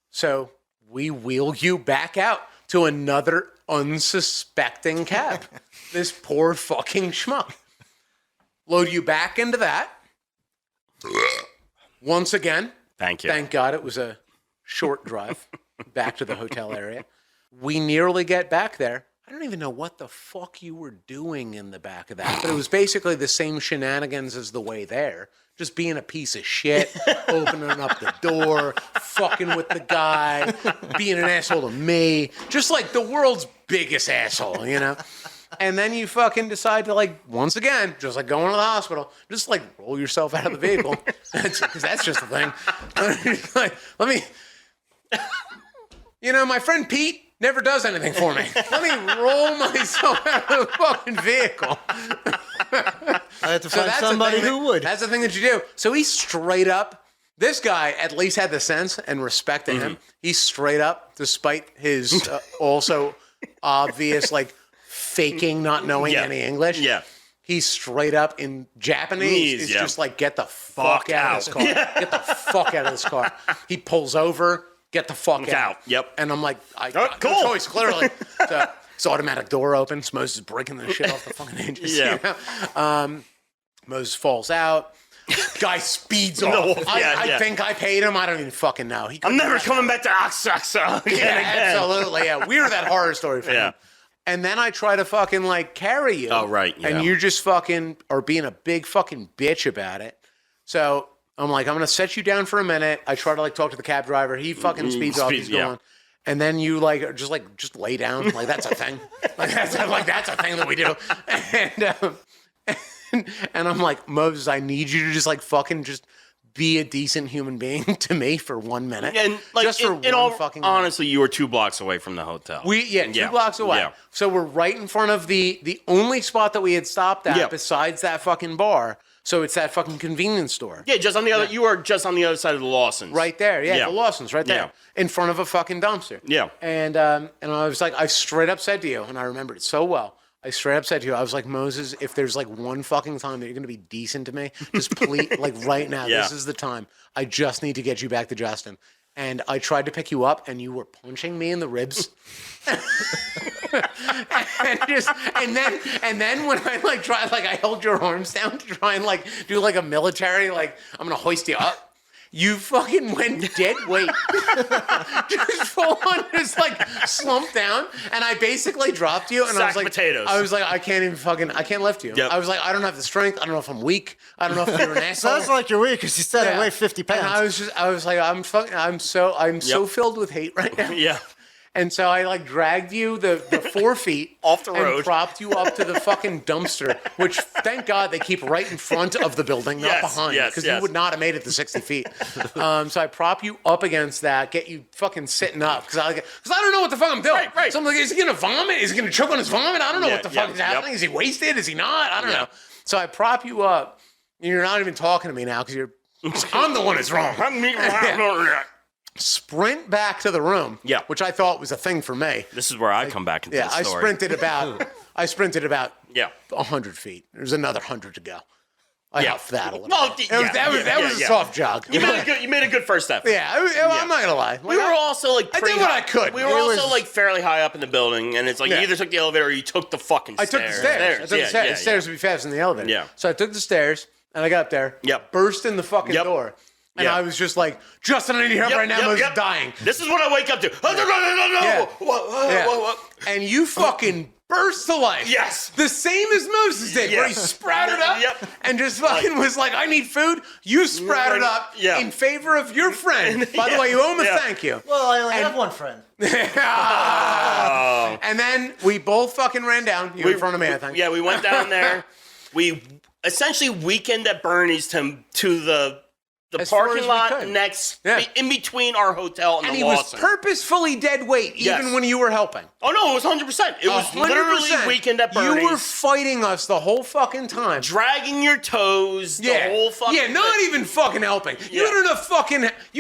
So we wheel you back out to another unsuspecting cab. This poor fucking schmuck. Load you back into that. Once again. Thank you. Thank God it was a short drive back to the hotel area. We nearly get back there. I don't even know what the fuck you were doing in the back of that, but it was basically the same shenanigans as the way there. Just being a piece of shit, opening up the door, fucking with the guy, being an asshole to me. Just like the world's biggest asshole, And then you fucking decide to, like, once again, just like going to the hospital, just like roll yourself out of the vehicle. Because that's just the thing. Like, let me, my friend Pete never does anything for me. Let me roll myself out of the fucking vehicle. I had to find somebody who would. That's the thing that you do. So he straight up, this guy at least had the sense and respect to him. He straight up, despite his also obvious, like, faking not knowing any English. Yeah. He's straight up in Japanese. It's just like, get the fuck out of this car. Get the fuck out of this car. He pulls over. Get the fuck out. Yep. And I'm like, I got no choice, clearly. So it's automatic door opens. Moses is breaking the shit off the fucking hinges. Yeah. Moses falls out. Guy speeds off. I think I paid him. I don't even fucking know. I'm never coming back to Oxaxa again. Absolutely. Yeah. We're that horror story for him. And then I try to fucking like carry you. Oh, right. Yeah. And you just fucking are being a big fucking bitch about it. So I'm like, I'm going to set you down for a minute. I try to like talk to the cab driver. He fucking speeds off. He's going. And then you like are just lay down. Like that's a thing. That's a thing that we do. And I'm like, Moses, I need you to just like fucking just be a decent human being to me for 1 minute. And like, just for in all, fucking honestly, you were 2 blocks away from the hotel. 2 blocks away. Yeah. So we're right in front of the only spot that we had stopped at besides that fucking bar. So it's that fucking convenience store. Yeah, just on the other. You are just on the other side of the Lawsons. Right there. Yeah, the Lawsons right there. Yeah. In front of a fucking dumpster. Yeah. And I was like, I straight up said to you, and I remember it so well. I straight up said to you, I was like, Moses, if there's like one fucking time that you're going to be decent to me, just please, like right now, Yeah. this is the time. I just need to get you back to Justin. And I tried to pick you up, and you were punching me in the ribs. and then when I like tried, like I held your arms down to try and like do like a military, like I'm gonna hoist you up. You fucking went dead weight. Just full on, just like slumped down, and I basically dropped you. And Sack I was like, potatoes. I was like, I can't lift you. Yep. I was like, I don't have the strength. I don't know if I'm weak. I don't know if you're an asshole. Sounds like you're weak because you said I weigh 50 pounds. And I was like, I'm so filled with hate right now. Yeah. And so I like dragged you the 4 feet Off the and road. propped you up to the fucking dumpster, which thank God they keep right in front of the building, not Yes, behind, yes, because yes. you would not have made it to 60 feet. So I prop you up against that, get you fucking sitting up, because I don't know what the fuck I'm doing. Right. So I'm like, is he gonna vomit? Is he gonna choke on his vomit? I don't know Yeah, what the fuck yeah, is yep. happening. Is he wasted? Is he not? I don't Yeah. know. So I prop you up. And you're not even talking to me now because I'm the one that's wrong. Sprint back to the room, Yeah. which I thought was a thing for me. This is where I come back into Yeah, the I story. sprinted about Yeah. 100 feet. There's another 100 to go. I Yeah. huffed that a little Well, bit. yeah, That was a soft jog. You made a good first step. Yeah, I'm not gonna lie. We were also like I did pretty what high- I could. We were It also was- like fairly high up in the building, and it's like Yeah. you either took the elevator or you took the fucking I stairs. took the stairs. I took the stairs. The stairs would be fast in the elevator. Yeah. So I took the stairs and I got up there. Yep. Burst in the fucking Yep. door. And Yep. I was just like, Justin, I need help right now. Moses is dying. This is what I wake up to. Yeah. Yeah. What? And you fucking burst to life. Yes. The same as Moses did, where he Yes. sprouted up Yep. and just fucking was like, I need food. You sprouted up Yeah. in favor of your friend. By the way, you owe him a Yeah. thank you. Well, I only have one friend. And then we both fucking ran down. You in front of me, I think. Yeah, we went down there. We essentially weekend at Bernie's to the As far as parking we lot could. next, Yeah. in between our hotel and And the he was Lawson. purposefully dead weight, even Yes. when you were helping. Oh no, it was 100%. It was literally 100%. weekend at Bernie's. You were fighting us the whole fucking time. dragging your toes the whole fucking Yeah, not thing. even fucking helping. You Yeah.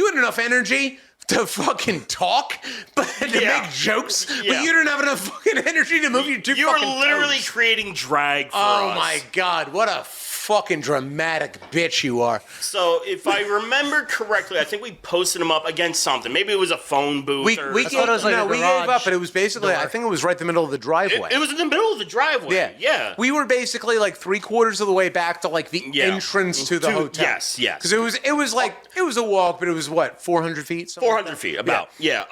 had enough energy to fucking talk, but to Yeah. make jokes, but Yeah. you didn't have enough fucking energy to move your two You were fucking literally toes. creating drag for Oh us. my god, what a fucking dramatic bitch you are. So if I remember correctly, I think we posted them up against something. Maybe it was a phone booth. We or gave, thought it was like a we gave garage up, but it was basically, I door. think it was right in the middle of the driveway. it was in the middle of the driveway. Yeah. We were basically like 3/4 of the way back to like the Yeah. entrance to the hotel. Yes. Because it was a walk, but it was what, 400 feet? Something like 400 that? feet, about. Yeah.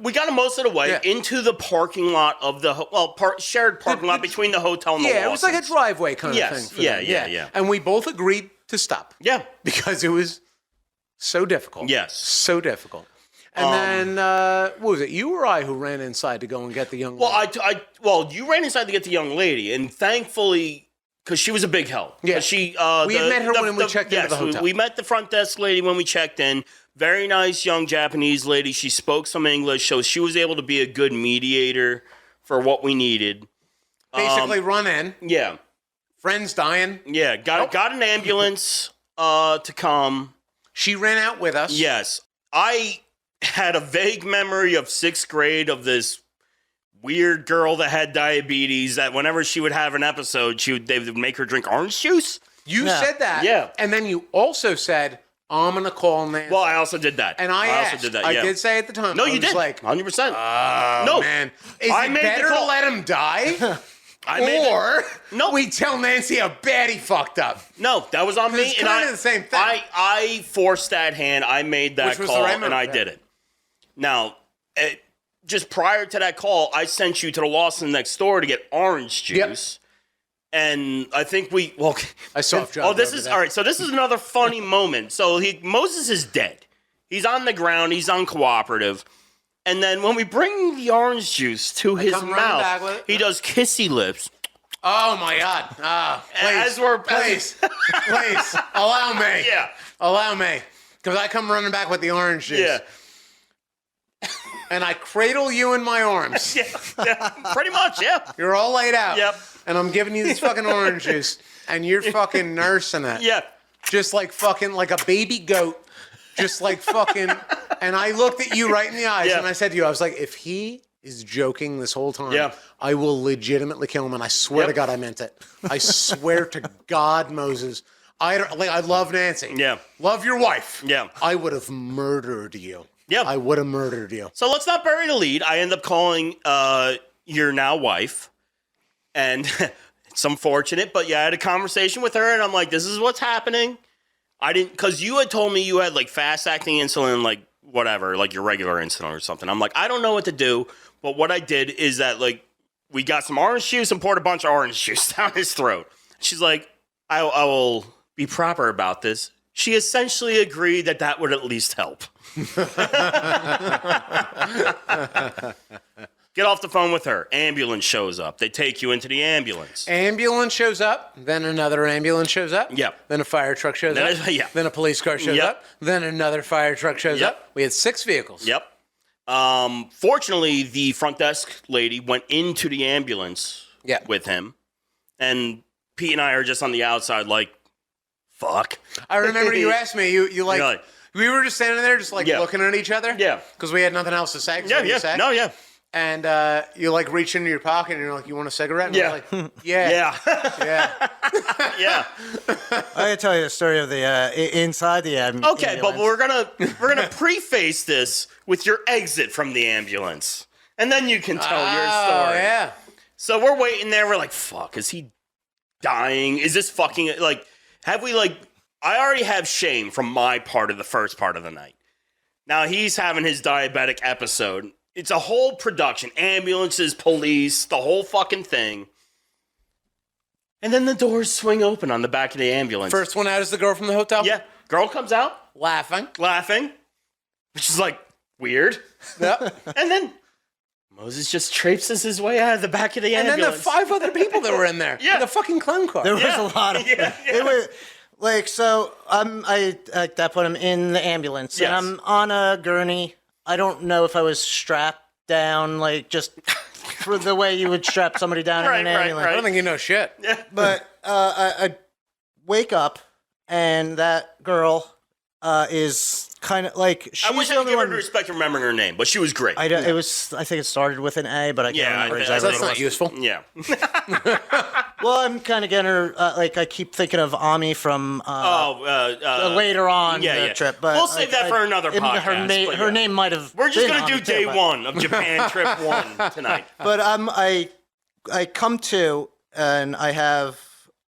We got them most of the way yeah. into the parking lot of the shared parking lot between the hotel and the Yeah, it was like a Lawsons. driveway kind Yes, of thing. For yeah, them. yeah. And we both agreed to stop Yeah. because it was so difficult. Yes. So difficult. And then, what was it? You or I who ran inside to go and get the young Well, lady? you ran inside to get the young lady, and thankfully, because she was a big help. Yeah. She, We had met her when we checked into the hotel. We met the front desk lady when we checked in. Very nice young Japanese lady. She spoke some English, so she was able to be a good mediator for what we needed. Basically, run in. Yeah. Friends dying. Yeah. Got an ambulance to come. She ran out with us. Yes. I had a vague memory of 6th grade of this weird girl that had diabetes that whenever she would have an episode, they would make her drink orange juice. You Yeah. said that. Yeah. And then you also said, I'm going to call Nancy. Well, I also did that. and I also asked. did that. I Yeah. did say at the time. No, I you was did. like, 100%. oh, No. man. Is I it made the better to call. let him die? I made Or No. we tell Nancy how bad he fucked up. No, that was on me. It's and kinda the same thing. I forced that hand. I made that Which was the call, right move, and I yeah. did it. Now, just prior to that call, I sent you to the Lawson next door to get orange Yep. juice. And I think I soft Oh, jogged this over is that. all right. So this is another funny moment. So Moses is dead. He's on the ground. He's uncooperative. And then when we bring the orange juice to his come running back with mouth, it. he does kissy lips. Oh, my God. As Please. Please. Allow me. Yeah. Allow me. Because I come running back with the orange juice. Yeah. And I cradle you in my arms. Yeah. Pretty much. Yeah. You're all laid out. Yep. And I'm giving you this fucking orange juice. And you're fucking nursing it. Yeah. Just like fucking like a baby goat. Just like fucking. And I looked at you right in the eyes Yeah. and I said to you, I was like, if he is joking this whole time, Yeah. I will legitimately kill him, and I swear to God I meant it. I swear to God, Moses. I love Nancy. Yeah. Love your wife. Yeah. I would have murdered you. Yeah. I would have murdered you. So let's not bury the lead. I end up calling your now wife, and it's unfortunate, but yeah, I had a conversation with her, and I'm like, this is what's happening. I didn't, because you had told me you had like fast acting insulin, like whatever, like your regular insulin or something. I'm like, I don't know what to do, but what I did is that like we got some orange juice and poured a bunch of orange juice down his throat. She's like, I will be proper about this. She essentially agreed that that would at least help. Get off the phone with her. Ambulance shows up. They take you into the ambulance. Ambulance shows up, then another ambulance shows up. Yep. Then a fire truck shows Then up. yeah. Then a police car shows Yep. up. Then another fire truck shows Yep. up. We had 6 vehicles. Yep. Fortunately, the front desk lady went into the ambulance with him. And Pete and I are just on the outside like, fuck. I remember you asked me, you like, Really? we were just standing there just like looking at each other. Yeah. Because we had nothing else to say. Yeah. No, yeah. And you like reach into your pocket and you're like, you want a cigarette? And Yeah. I was like, yeah. Yeah. Yeah. Yeah. I can tell you the story of the inside the ambulance. Okay, but we're gonna preface this with your exit from the ambulance, and then you can tell your story. Oh, yeah. So we're waiting there. We're like, "Fuck, is he dying? Is this fucking like? Have we like? I already have shame from my part of the first part of the night. Now he's having his diabetic episode. It's a whole production: ambulances, police, the whole fucking thing." And then the doors swing open on the back of the ambulance. First one out is the girl from the hotel. Yeah, girl comes out Laughing. which is like weird. Yep. And then Moses just traipses his way out of the back of the And ambulance. then the 5 other people that were in there. Yeah. In the fucking clown car. There was a lot of it was like so. I at that point I'm in the ambulance Yes. and I'm on a gurney. I don't know if I was strapped down like just for the way you would strap somebody down Right, in an right, ambulance. I don't think you know shit. But I wake up and that girl is kind of like she's I wish the I could only give her one. the respect of remembering her name, but she was great. I don't, it was. I think it started with an A, but I can't Yeah, remember I- exactly. That's what it not was. useful. Yeah. Well, I'm kind of getting her. Like I keep thinking of Ami from later on yeah, the trip, but we'll save that for another podcast, but Her yeah. name might have. We're just been gonna do Ami too, day but- 1 of Japan trip 1 tonight. But I come to and I have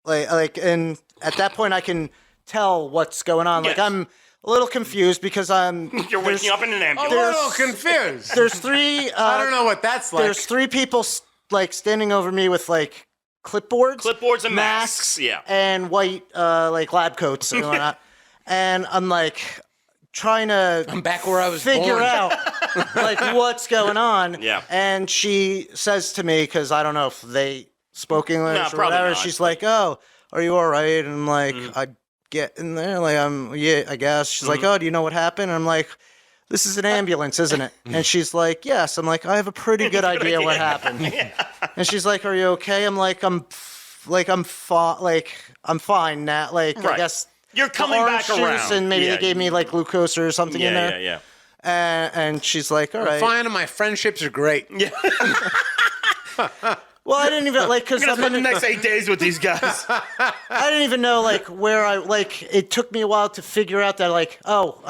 and at that point I can tell what's going on. Like Yes. I'm a little confused because You're waking up in an A ambulance. little confused. There's 3. I don't know what that's like. There's 3 people like standing over me with like clipboards And masks. Yeah. and white like lab coats and whatnot. And I'm like trying to I'm back where I was figure born. out like what's going on. Yeah. And she says to me, because I don't know if they spoke English or probably whatever, not. she's like, "Oh, are you all right?" And I'm like, I get in there, like yeah, I guess. She's like, "Oh, do you know what happened?" And I'm like, "This is an ambulance, isn't it?" And she's like, "Yes." I'm like, "I have a pretty good idea what happened." And she's like, "Are you okay?" I'm like, I'm fine now. Like, I Right. guess You're coming orange back juice around. and maybe Yeah. they gave me like glucose or something in there. Yeah. And she's like, "All right." Fine, and my friendships are great. Yeah. Well, I didn't even like because I'm gonna spend the next 8 days with these guys. I didn't even know like where I like. It took me a while to figure out that like, oh,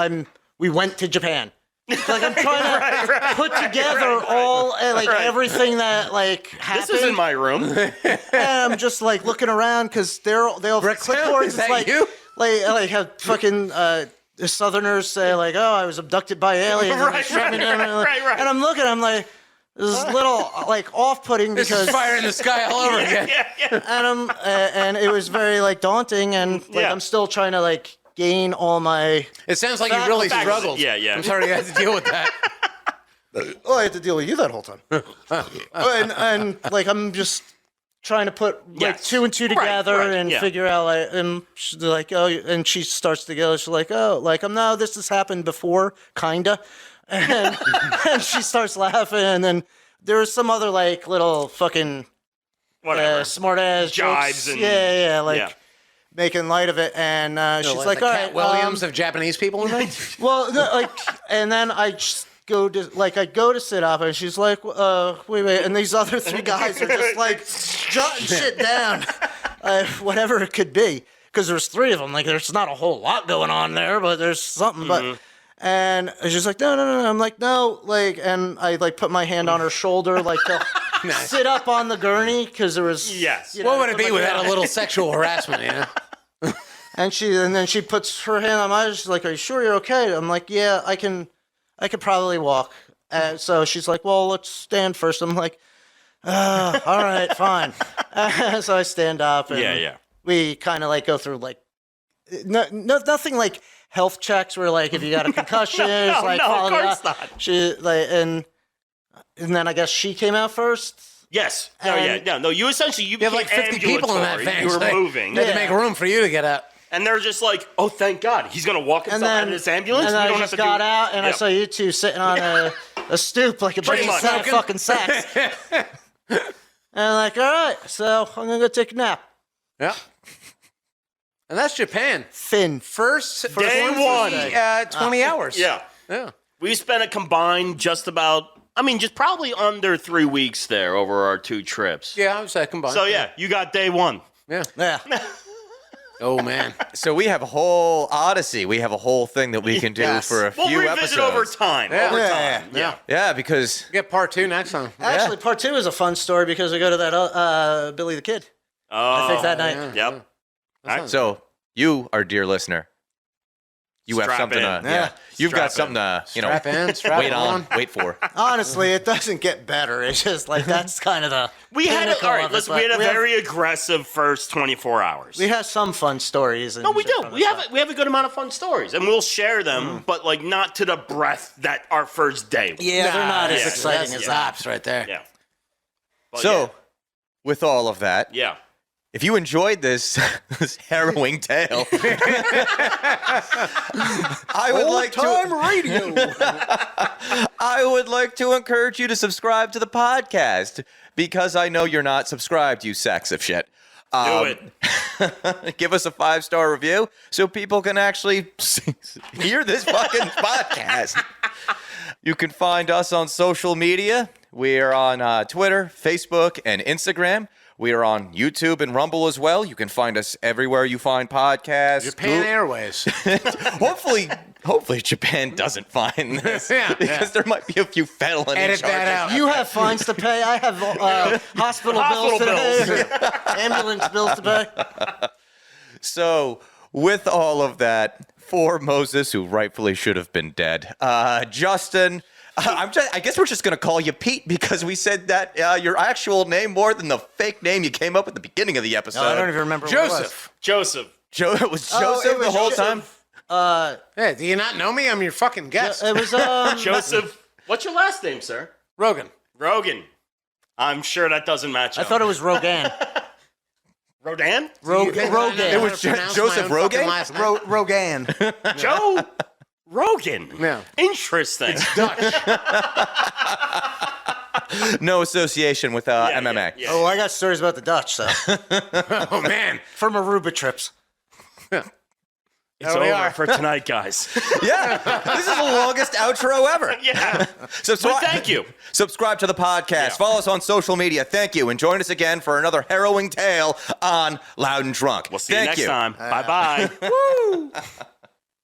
we went to Japan. Like I'm trying to put together all like everything that like happened. This is in my room. And I'm just like looking around because they all have clipboards. is that like, you? like have fucking the Southerners say like, oh, I was abducted by aliens. And they shut me down. Right. And I'm looking, I'm like, this is a little like off-putting This because is fire in the sky all over again. and it was very like daunting and like Yeah. I'm still trying to like gain all my. It sounds like you really Facts. struggled. Yeah. I'm sorry you had to deal with that. Oh, I had to deal with you that whole time. and like I'm just trying to put like Yes. 2 and 2 together right, and yeah. figure out like and she's like, oh, and she starts to go. She's like, oh, like no, this has happened before, kinda. And, and she starts laughing, and then there was some other like little fucking Whatever. smart ass Jibes jokes. and- yeah, like yeah. making light of it, and she's like, the all Cat right, Williams of Japanese people in there? well, no, like, and then I just go to sit up, and she's like, wait, and these other three guys are just like jotting shit down, whatever it could be, because there's three of them. Like, there's not a whole lot going on there, but there's something. But and she's like, no. I'm like, no, like, and I like put my hand on her shoulder, like to sit up on the gurney, because there was What would it be without a little sexual harassment? You know. And then she puts her hand on mine. She's like, "Are you sure you're okay?" I'm like, "Yeah, I could probably walk." And so she's like, "Well, let's stand first." I'm like, "All right, fine." So I stand up, and we kind of like go through like nothing like health checks where like if you got a concussion, it's like no, of course not. She like and then I guess she came out first. Yes. No. You essentially You have like 50 people in that van. You were so moving, They had to make room for you to get out. and they're just like, "Oh, thank God, he's gonna walk himself out of this ambulance." And we I don't just have to got do... out, and I saw you two sitting on a stoop like a bunch Pretty of much. sad fucking sacks. And I'm like, all right, so I'm gonna go take a nap. Yeah. And that's Japan. Finn. First Day one. 20 hours. Yeah. We spent a combined just probably under 3 weeks there over our 2 trips. Yeah, I was that combined. So yeah, you got day 1. Yeah. Oh man. So we have a whole odyssey. We have a whole thing that we can do for a We'll few revisit episodes. over time. Yeah. Yeah, because Get part 2 next time. Actually, part 2 is a fun story because we go to that Billy the Kid. I think that night. Yep. All right. so you, our dear listener, you have Strap something in. to Yeah. You've Strap got something to Strap in, strap wait on. wait for. Honestly, it doesn't get better. It's just like that's kind of the We had pinnacle all right. of it, Listen, but we had a very aggressive first 24 hours. we have some fun stories. And No, we shit do. from We it, have but- we have a good amount of fun stories, and we'll share them, but like not to the breadth that our first day. Was. Yeah, they're not as yeah, exciting That's as that. stops right there. Yeah. But So, with all of that, yeah. if you enjoyed this harrowing tale, I would like to radio. I would like to encourage you to subscribe to the podcast because I know you're not subscribed, you sacks of shit. Do it. Give us a 5-star review so people can actually hear this fucking podcast. You can find us on social media. We are on Twitter, Facebook, and Instagram. We are on YouTube and Rumble as well. You can find us everywhere you find podcasts. Japan Airways. Hopefully Japan doesn't find this. Yeah, because there might be a few felony Edit charges. that out. You have fines to pay. I have hospital bills to pay. Ambulance bills to pay. So, with all of that, for Moses, who rightfully should have been dead, Justin, I guess we're just going to call you Pete because we said that your actual name more than the fake name you came up at the beginning of the episode. No, I don't even remember Joseph. Joseph. It was Joseph it was the whole Joseph. time? Hey, do you not know me? I'm your fucking guest. It was Joseph. What's your last name, sir? Rogan. Rogan. I'm sure that doesn't match I up. thought it was Rogan. Rodan? Rogan. It was Joseph Rogan? Rogan. Joe Rogan. Yeah. Interesting. Dutch. No association with MMA. Yeah. Oh, I got stories about the Dutch, so. Oh man. From Aruba trips. It's There we over are. for tonight, guys. Yeah, this is the longest outro ever. Yeah. So But thank you. Subscribe to the podcast. Yeah. Follow us on social media. Thank you. And join us again for another harrowing tale on Loud and Drunk. We'll see you next time. Bye-bye. Woo!